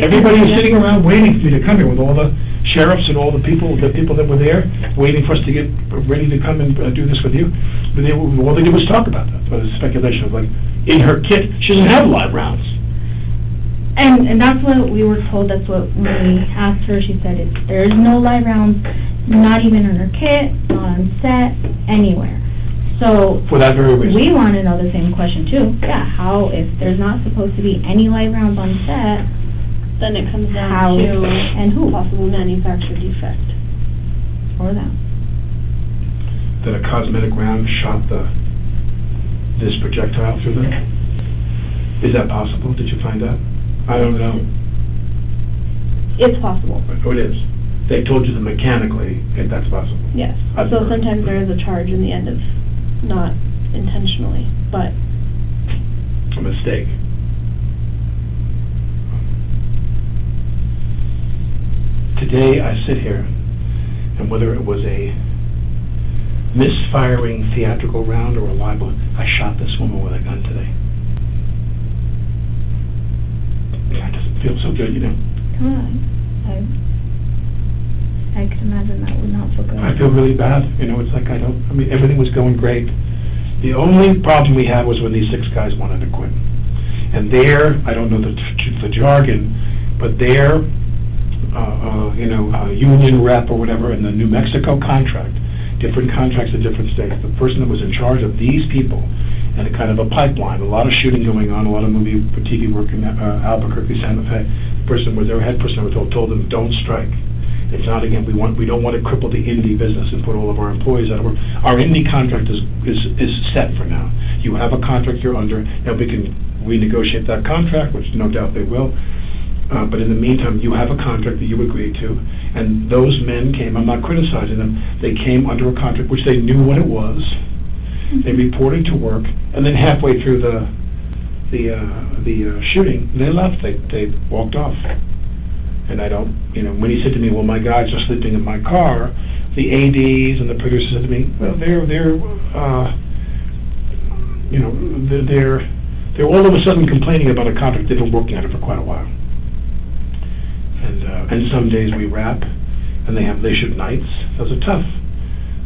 Everybody is sitting around waiting for me to come here with all the sheriffs and all the people that were there, waiting for us to get ready to come and do this with you. But all they did was talk about that. But it's speculation of, like, in her kit, she doesn't have live rounds. And that's what we were told. That's what when we asked her, she said there's no live rounds, not even in her kit, not on set, anywhere. So for that very reason, we want to know the same question too. Yeah, how, if there's not supposed to be any live rounds on set, then it comes down to and who possible manufacturer defect. before that. That a cosmetic round shot this projectile through them? Is that possible? Did you find out? I don't know. It's possible. Oh, it is. They told you that mechanically if that's possible. Yes. So sometimes there is a charge in the end of not intentionally, but a mistake. Today I sit here, and whether it was a misfiring theatrical round or a libel, I shot this woman with a gun today. It doesn't feel so good, you know. I can imagine that would not feel good. I feel really bad. You know, it's like everything was going great. The only problem we had was when these 6 guys wanted to quit. And there, I don't know the jargon, but there, union rep or whatever in the New Mexico contract, different contracts in different states, the person that was in charge of these people and a kind of a pipeline, a lot of shooting going on, a lot of movie for TV work in Albuquerque, Santa Fe. The person was their head person, told them, don't strike. It's not, again, we don't want to cripple the indie business and put all of our employees out of work. Our indie contract is set for now. You have a contract you're under, and we can renegotiate that contract, which no doubt they will. But in the meantime, you have a contract that you agreed to, and those men came, I'm not criticizing them, they came under a contract which they knew what it was. They reported to work, and then halfway through the shooting, they left. They walked off. And I don't, when he said to me, well, my guys are sleeping in my car, the ADs and the producers said to me, well, they're all of a sudden complaining about a contract they've been working on it for quite a while. And some days we wrap, and they shoot nights. Those are tough.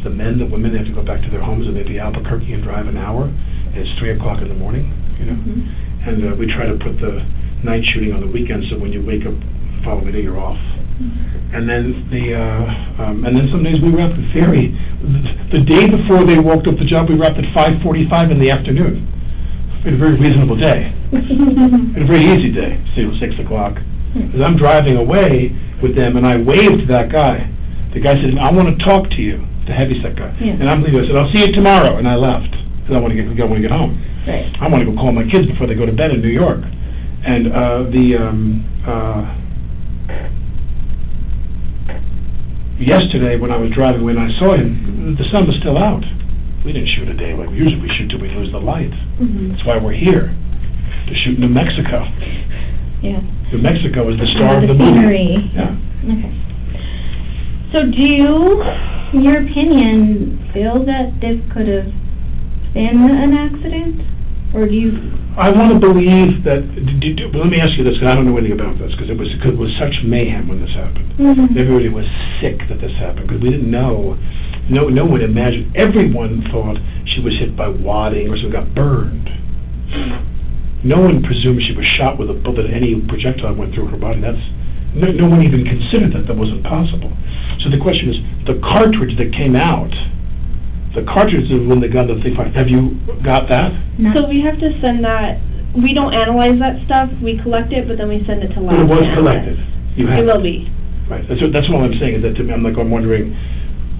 The men, the women, they have to go back to their homes and maybe Albuquerque and drive an hour. And it's 3 o'clock in the morning, Mm-hmm. And we try to put the night shooting on the weekend, so when you wake up the following day, you're off. Mm-hmm. And then some days we wrap the theory. The day before they walked up the job, we wrapped at 5:45 in the afternoon. We had a very reasonable day. We had a very easy day. Say it was 6 o'clock. As I'm driving away with them, and I waved to that guy. The guy said, I want to talk to you, the heavyset guy. Yeah. And I'm leaving. I said, I'll see you tomorrow. And I left, because I want to get home. Right. I want to go call my kids before they go to bed in New York. And yesterday, when I was driving, when I saw him, the sun was still out. We didn't shoot a day like we usually shoot till we lose the light. Mm-hmm. That's why we're here, to shoot New Mexico. Yeah. New Mexico is the star of the movie. Yeah. Okay. So do you, in your opinion, feel that this could have been an accident? Or do you... I want to believe that... let me ask you this, because I don't know anything about this, because it was such mayhem when this happened. Mm-hmm. Everybody was sick that this happened, because we didn't know. No one imagined. Everyone thought she was hit by wadding or got burned. No one presumed she was shot with a bullet. Any projectile went through her body. No one even considered that. That wasn't possible. So the question is, the cartridge that came out, the cartridge is when the gun that they fired. Have you got that? No. So we have to send that. We don't analyze that stuff. We collect it, but then we send it to labs. It was collected. You have it will be. Right. That's what I'm saying. Is that to me, I'm wondering,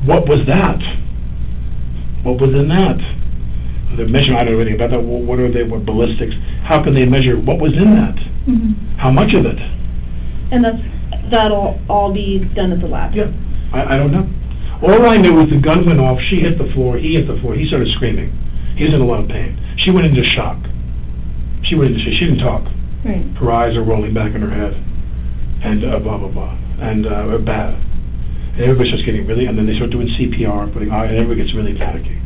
what was that? What was in that? They're measuring. I don't know anything about that. What are they? What ballistics? How can they measure what was in that? Mm-hmm. How much of it? And that'll all be done at the lab. Yeah, I don't know. All I knew was the gun went off. She hit the floor. He hit the floor. He started screaming. He was in a lot of pain. She went into shock. She didn't talk. Right. Her eyes are rolling back in her head, and blah blah blah, and bad. And everybody starts getting really, and then they start doing CPR, and everybody gets really panicky.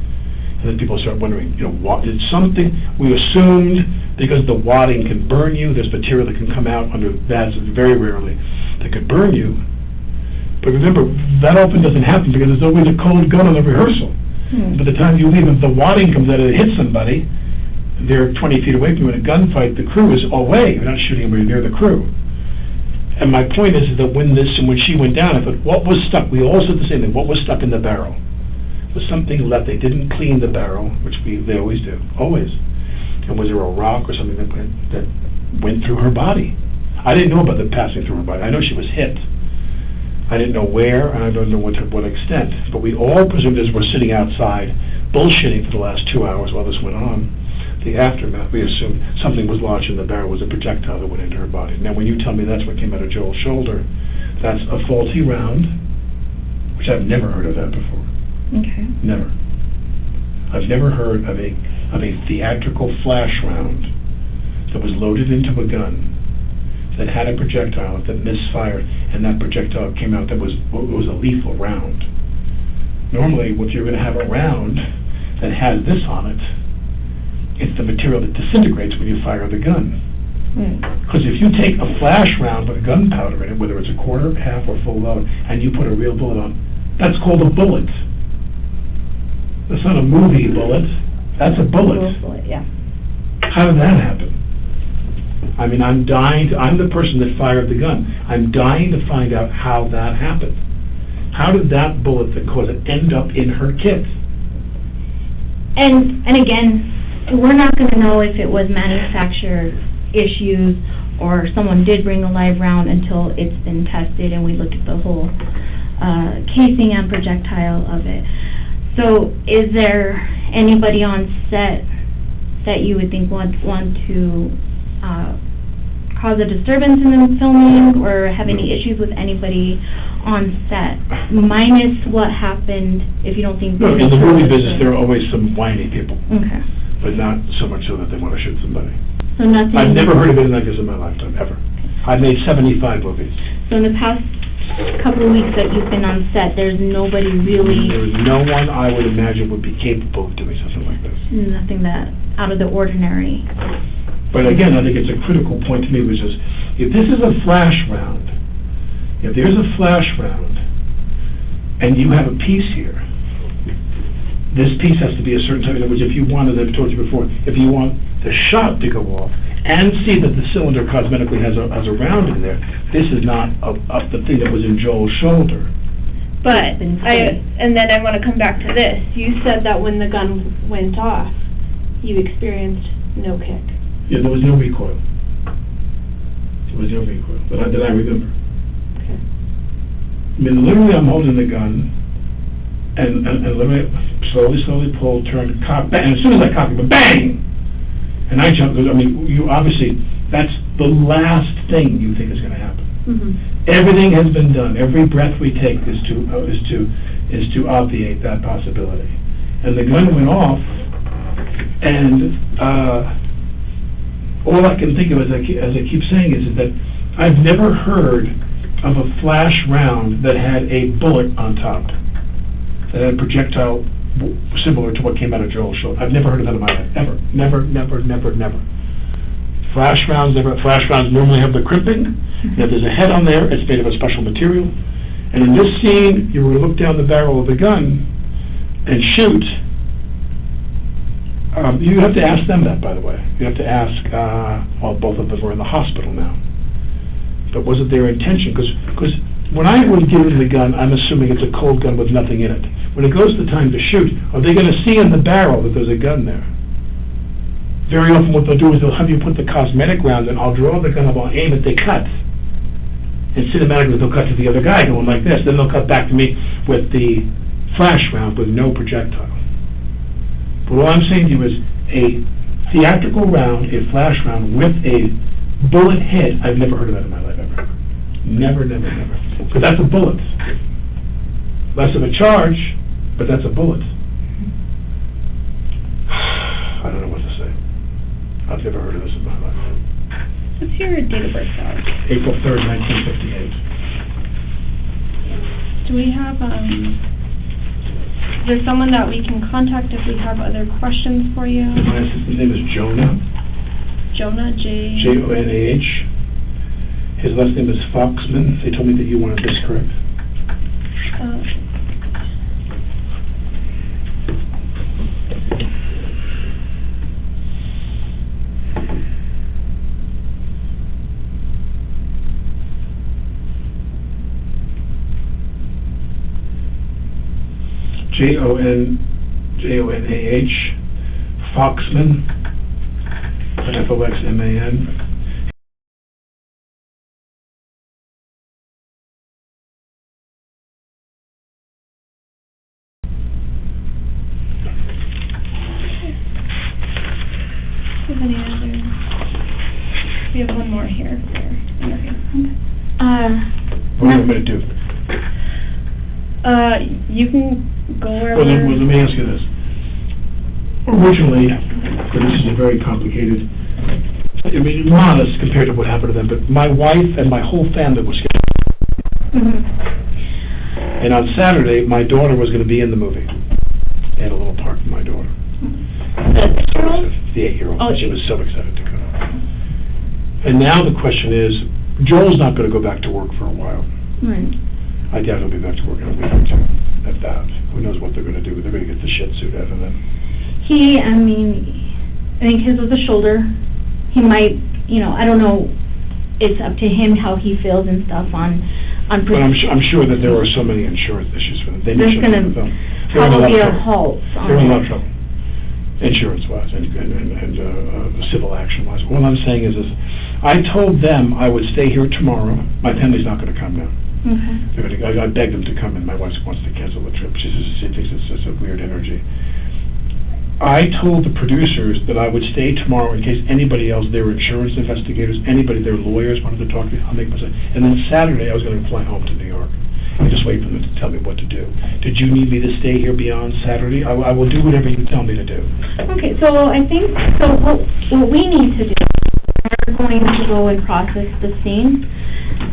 And then people start wondering, what did something? We assumed because the wadding can burn you. There's material that can come out under that, very rarely, that could burn you. But remember, that often doesn't happen because there's always a cold gun on the rehearsal. By the time you leave, if the wadding comes out and it hits somebody, they're 20 feet away from you. In a gunfight, the crew is away. You're not shooting anybody near the crew. And my point is that when she went down, I thought, what was stuck? We all said the same thing. What was stuck in the barrel? Was something left. They didn't clean the barrel, which they always do, always. And was there a rock or something that went through her body? I didn't know about the passing through her body. I know she was hit. I didn't know where, and I don't know to what extent. But we all presumed as we're sitting outside, bullshitting for the last 2 hours while this went on, the aftermath, we assumed something was lodged in the barrel, was a projectile that went into her body. Now, when you tell me that's what came out of Joel's shoulder, that's a faulty round, which I've never heard of that before. Okay. Never. I've never heard of a theatrical flash round that was loaded into a gun that had a projectile that misfired, and that projectile came out that was a lethal round. Normally, if you're going to have a round that has this on it, it's the material that disintegrates when you fire the gun. Because if you take a flash round with gunpowder in it, whether it's a quarter, half, or full load, and you put a real bullet on, that's called a bullet. That's not a movie bullet. That's a bullet. Yeah. How did that happen? I mean, I'm the person that fired the gun. I'm dying to find out how that happened. How did that bullet that caused it end up in her kit? And again, we're not going to know if it was manufacturer issues or someone did bring a live round until it's been tested and we look at the whole casing and projectile of it. So is there anybody on set that you would think want to cause a disturbance in the filming or have any issues with anybody on set, minus what happened, if you don't think... No, in the movie business, there are always some whiny people. Okay. But not so much so that they want to shoot somebody. So nothing... I've never heard of anything like this in my lifetime, ever. I've made 75 movies. So in the past couple of weeks that you've been on set, there's nobody really... There's no one I would imagine would be capable of doing something like this. Nothing that out of the ordinary. But again, I think it's a critical point to me, which is, if this is a flash round, if there's a flash round, and you have a piece here, this piece has to be a certain type, in other words, if you want, as I've told you before, if you want the shot to go off and see that the cylinder cosmetically has a round in there, this is not the thing that was in Joel's shoulder. But, and then I want to come back to this. You said that when the gun went off, you experienced no kick. Yeah, there was no recoil. There was no recoil, that I remember. Okay. I mean, literally I'm holding the gun, and literally slowly pull, turn, cock, bang, and as soon as I cock it, bang! And I jump, I mean, you obviously, that's the last thing you think is going to happen. Mm-hmm. Everything has been done. Every breath we take is to obviate that possibility. And the gun went off, and all I can think of, as I keep saying, is that I've never heard of a flash round that had a bullet on top, that had a projectile similar to what came out of Joel's shoulder. I've never heard of that in my life, ever. Never. Flash rounds normally have the crimping. If there's a head on there, it's made of a special material. And in this scene, you were to look down the barrel of the gun and shoot. You have to ask them that, by the way. You have to ask, well, both of them are in the hospital now. But was it their intention? Because when I would give them the gun, I'm assuming it's a cold gun with nothing in it. When it goes to time to shoot, are they going to see in the barrel that there's a gun there? Very often what they'll do is they'll have you put the cosmetic rounds in. I'll draw the gun up, I'll aim it, they cut. And cinematically they'll cut to the other guy going like this. Then they'll cut back to me with the flash round with no projectile. But all I'm saying to you is a theatrical round, a flash round with a bullet head. I've never heard of that in my life, ever. Never. Because that's a bullet. Less of a charge, but that's a bullet. I don't know what to say. I've never heard of this in my life. What's your date of birth, Alex? April 3rd, 1958. Do we have, is there someone that we can contact if we have other questions for you? My assistant's name is Jonah. Jonah, Jonah. His last name is Foxman. They told me that you wanted this correct. Jonah, Foxman, Foxman. What do you want me to do? You can go wherever. Well, let me ask you this. Originally, and this is a very complicated, I mean, modest compared to what happened to them, but my wife and my whole family was scheduled. And on Saturday, my daughter was going to be in the movie. They had a little part for my daughter. The 6-year-old? The 8-year-old. Oh, She was so excited to go. And now the question is, Joel's not going to go back to work for a while. Right. I doubt he'll be back to work in a week or two. At that. Who knows what they're going to do? They're going to get the shit suit out of them. I think his was a shoulder. He might, I don't know. It's up to him how he feels and stuff on. But I'm sure that there are so many insurance issues for them. There's going to probably be a halt. They're in a lot of trouble, insurance-wise and civil action-wise. All I'm saying is I told them I would stay here tomorrow. My family's not going to come now. Okay. I begged them to come in. My wife wants to cancel the trip. She thinks it's just a weird energy. I told the producers that I would stay tomorrow in case anybody else, their insurance investigators, anybody, their lawyers wanted to talk to me. I'll make myself. And then Saturday, I was going to fly home to New York and just wait for them to tell me what to do. Did you need me to stay here beyond Saturday? I will do whatever you tell me to do. Okay, so I think what we need to do, we're going to go and process the scene.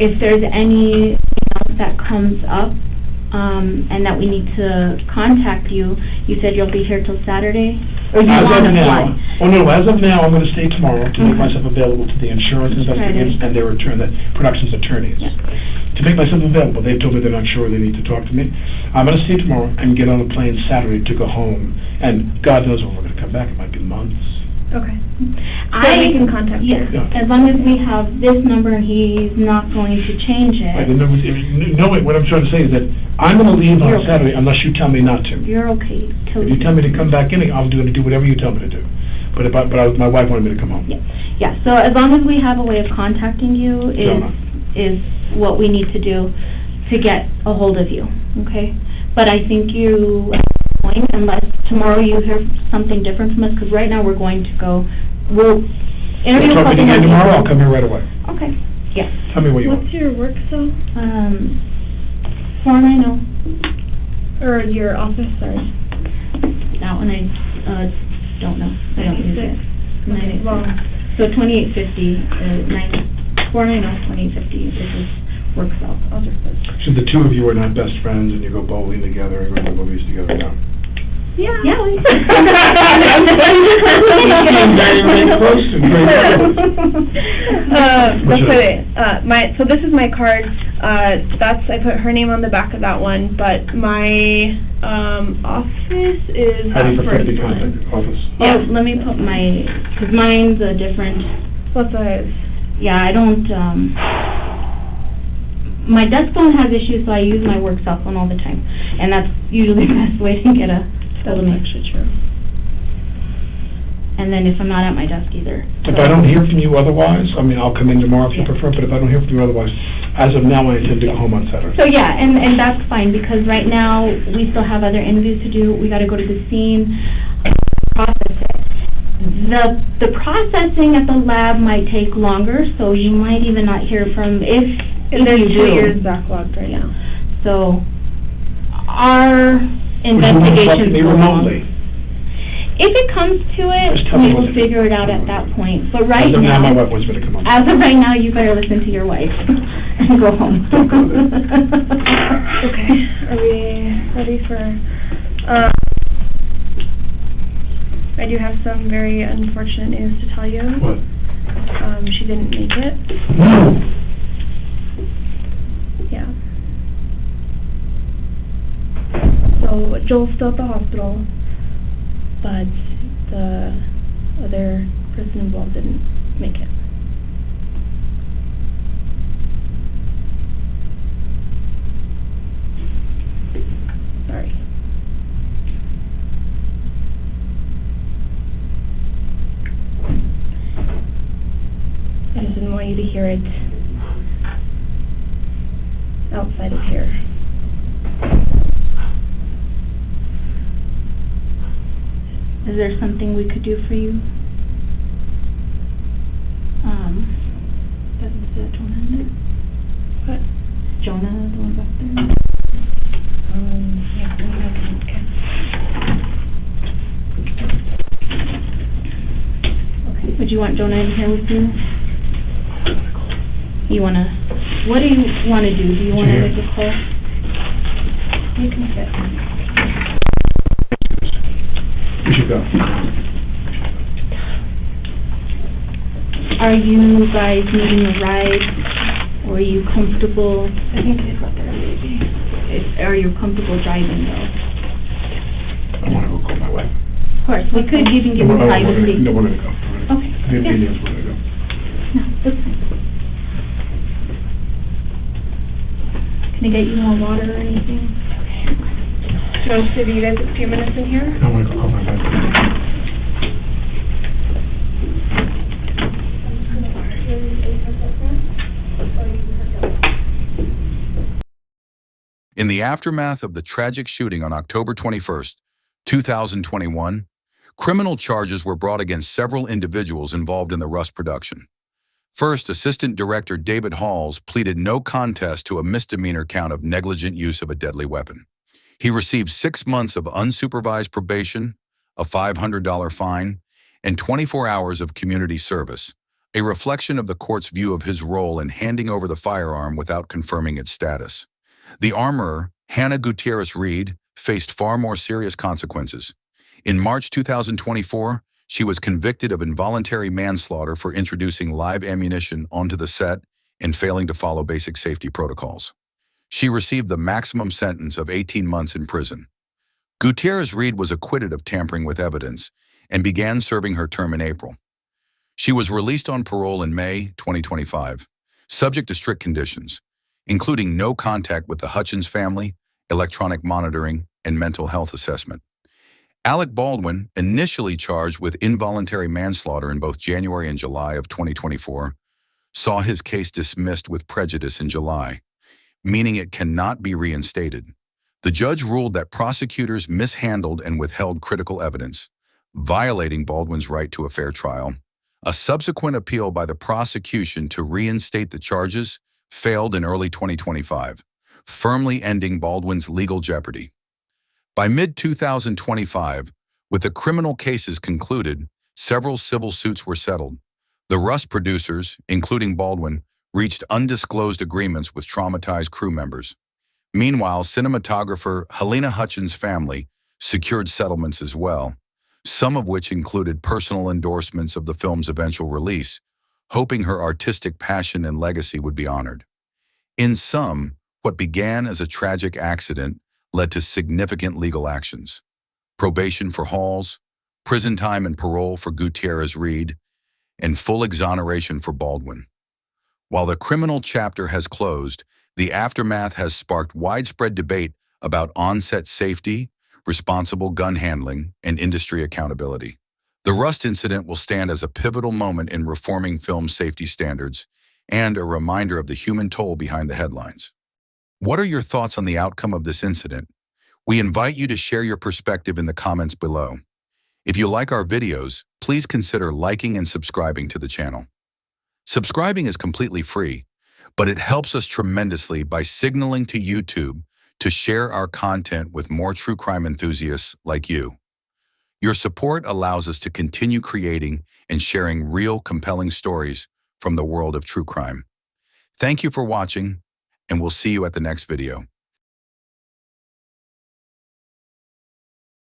If there's anything else that comes up, and that we need to contact you. You said you'll be here till Saturday? Or you want to fly? Oh, no, as of now, I'm going to stay tomorrow to make myself available to the insurance investigators and their production's attorneys. Yeah. To make myself available. They've told me they're not sure they need to talk to me. I'm going to stay tomorrow and get on a plane Saturday to go home. And God knows when we're going to come back. It might be months. Okay. So we can contact you. Yeah. As long as we have this number and he's not going to change it. Right, what I'm trying to say is that I'm going to leave on Saturday unless you tell me not to. You're okay. If you tell me to come back in, I'm going to do whatever you tell me to do. But my wife wanted me to come home. Yeah, so as long as we have a way of contacting you is what we need to do to get a hold of you, okay? But I think you unless tomorrow you hear something different from us, because right now we're going to go, we'll interview a couple more tomorrow, I'll come here right away. Okay, yes. Tell me what you want. What's your work cell? 490. Or your office, sorry. That one I don't know. I don't use it. 96. Well, so 2850, 490, 2850 is his work cell. I'll just put. So the two of you are not best friends and you go bowling together and go to the movies together now? Yeah. Very, very close to me. So this is my card. I put her name on the back of that one, but my office is How do you prefer to be first contacted? Office? Yeah, let me put because mine's a different. What size? Yeah, I don't, my desk phone has issues, so I use my work cell phone all the time, and that's usually the best way to get a hold of me. True. And then if I'm not at my desk either. If I don't hear from you otherwise, I mean, I'll come in tomorrow if you prefer, but if I don't hear from you otherwise, as of now, I intend to go home on Saturday. So yeah, and that's fine, because right now, we still have other interviews to do. We gotta go to the scene, process it. The processing at the lab might take longer, so you might even not hear from, if there's you 2 years backlogged right now. So, our investigations Would you go long. remotely? If it comes to it, we will figure it out at that point. But right As of now, now, my wife wants me to come home. as of right now, you better listen to your wife and go home. Okay, are we ready for, I do have some very unfortunate news to tell you. What? She didn't make it. No. Yeah. So Joel's still at the hospital, but the other person involved didn't make it. Sorry. I just didn't want you to hear it outside of here. Is there something we could do for you? Is that 100? What? Jonah in here with you? What do you wanna do? Do you wanna make a call? You can sit. We should go. Are you guys needing a ride? Or are you comfortable? I think they've got their baby. Are you comfortable driving though? I want to go call my wife. Of course, we could even give you privacy. No, we're gonna go. Okay. The Indians, we're gonna go. No, that's fine. Can I get you more water or anything? Should I give you guys a few minutes in here? I want to go call my wife. In the aftermath of the tragic shooting on October 21st, 2021, criminal charges were brought against several individuals involved in the Rust production. First, Assistant Director David Halls pleaded no contest to a misdemeanor count of negligent use of a deadly weapon. He received 6 months of unsupervised probation, a $500 fine, and 24 hours of community service, a reflection of the court's view of his role in handing over the firearm without confirming its status. The armorer, Halyna Gutierrez-Reed, faced far more serious consequences. In March 2024, she was convicted of involuntary manslaughter for introducing live ammunition onto the set and failing to follow basic safety protocols. She received the maximum sentence of 18 months in prison. Gutierrez-Reed was acquitted of tampering with evidence and began serving her term in April. She was released on parole in May 2025, subject to strict conditions, including no contact with the Hutchins family, electronic monitoring, and mental health assessment. Alec Baldwin, initially charged with involuntary manslaughter in both January and July of 2024, saw his case dismissed with prejudice in July, meaning it cannot be reinstated. The judge ruled that prosecutors mishandled and withheld critical evidence, violating Baldwin's right to a fair trial. A subsequent appeal by the prosecution to reinstate the charges failed in early 2025, firmly ending Baldwin's legal jeopardy. By mid-2025, with the criminal cases concluded, several civil suits were settled. The Rust producers, including Baldwin, reached undisclosed agreements with traumatized crew members. Meanwhile, cinematographer Halyna Hutchins' family secured settlements as well, some of which included personal endorsements of the film's eventual release, hoping her artistic passion and legacy would be honored. In sum, what began as a tragic accident led to significant legal actions: probation for Halls, prison time and parole for Gutierrez-Reed, and full exoneration for Baldwin. While the criminal chapter has closed, the aftermath has sparked widespread debate about on-set safety, responsible gun handling, and industry accountability. The Rust incident will stand as a pivotal moment in reforming film safety standards and a reminder of the human toll behind the headlines. What are your thoughts on the outcome of this incident? We invite you to share your perspective in the comments below. If you like our videos, please consider liking and subscribing to the channel. Subscribing is completely free, but it helps us tremendously by signaling to YouTube to share our content with more true crime enthusiasts like you. Your support allows us to continue creating and sharing real, compelling stories from the world of true crime. Thank you for watching, and we'll see you at the next video.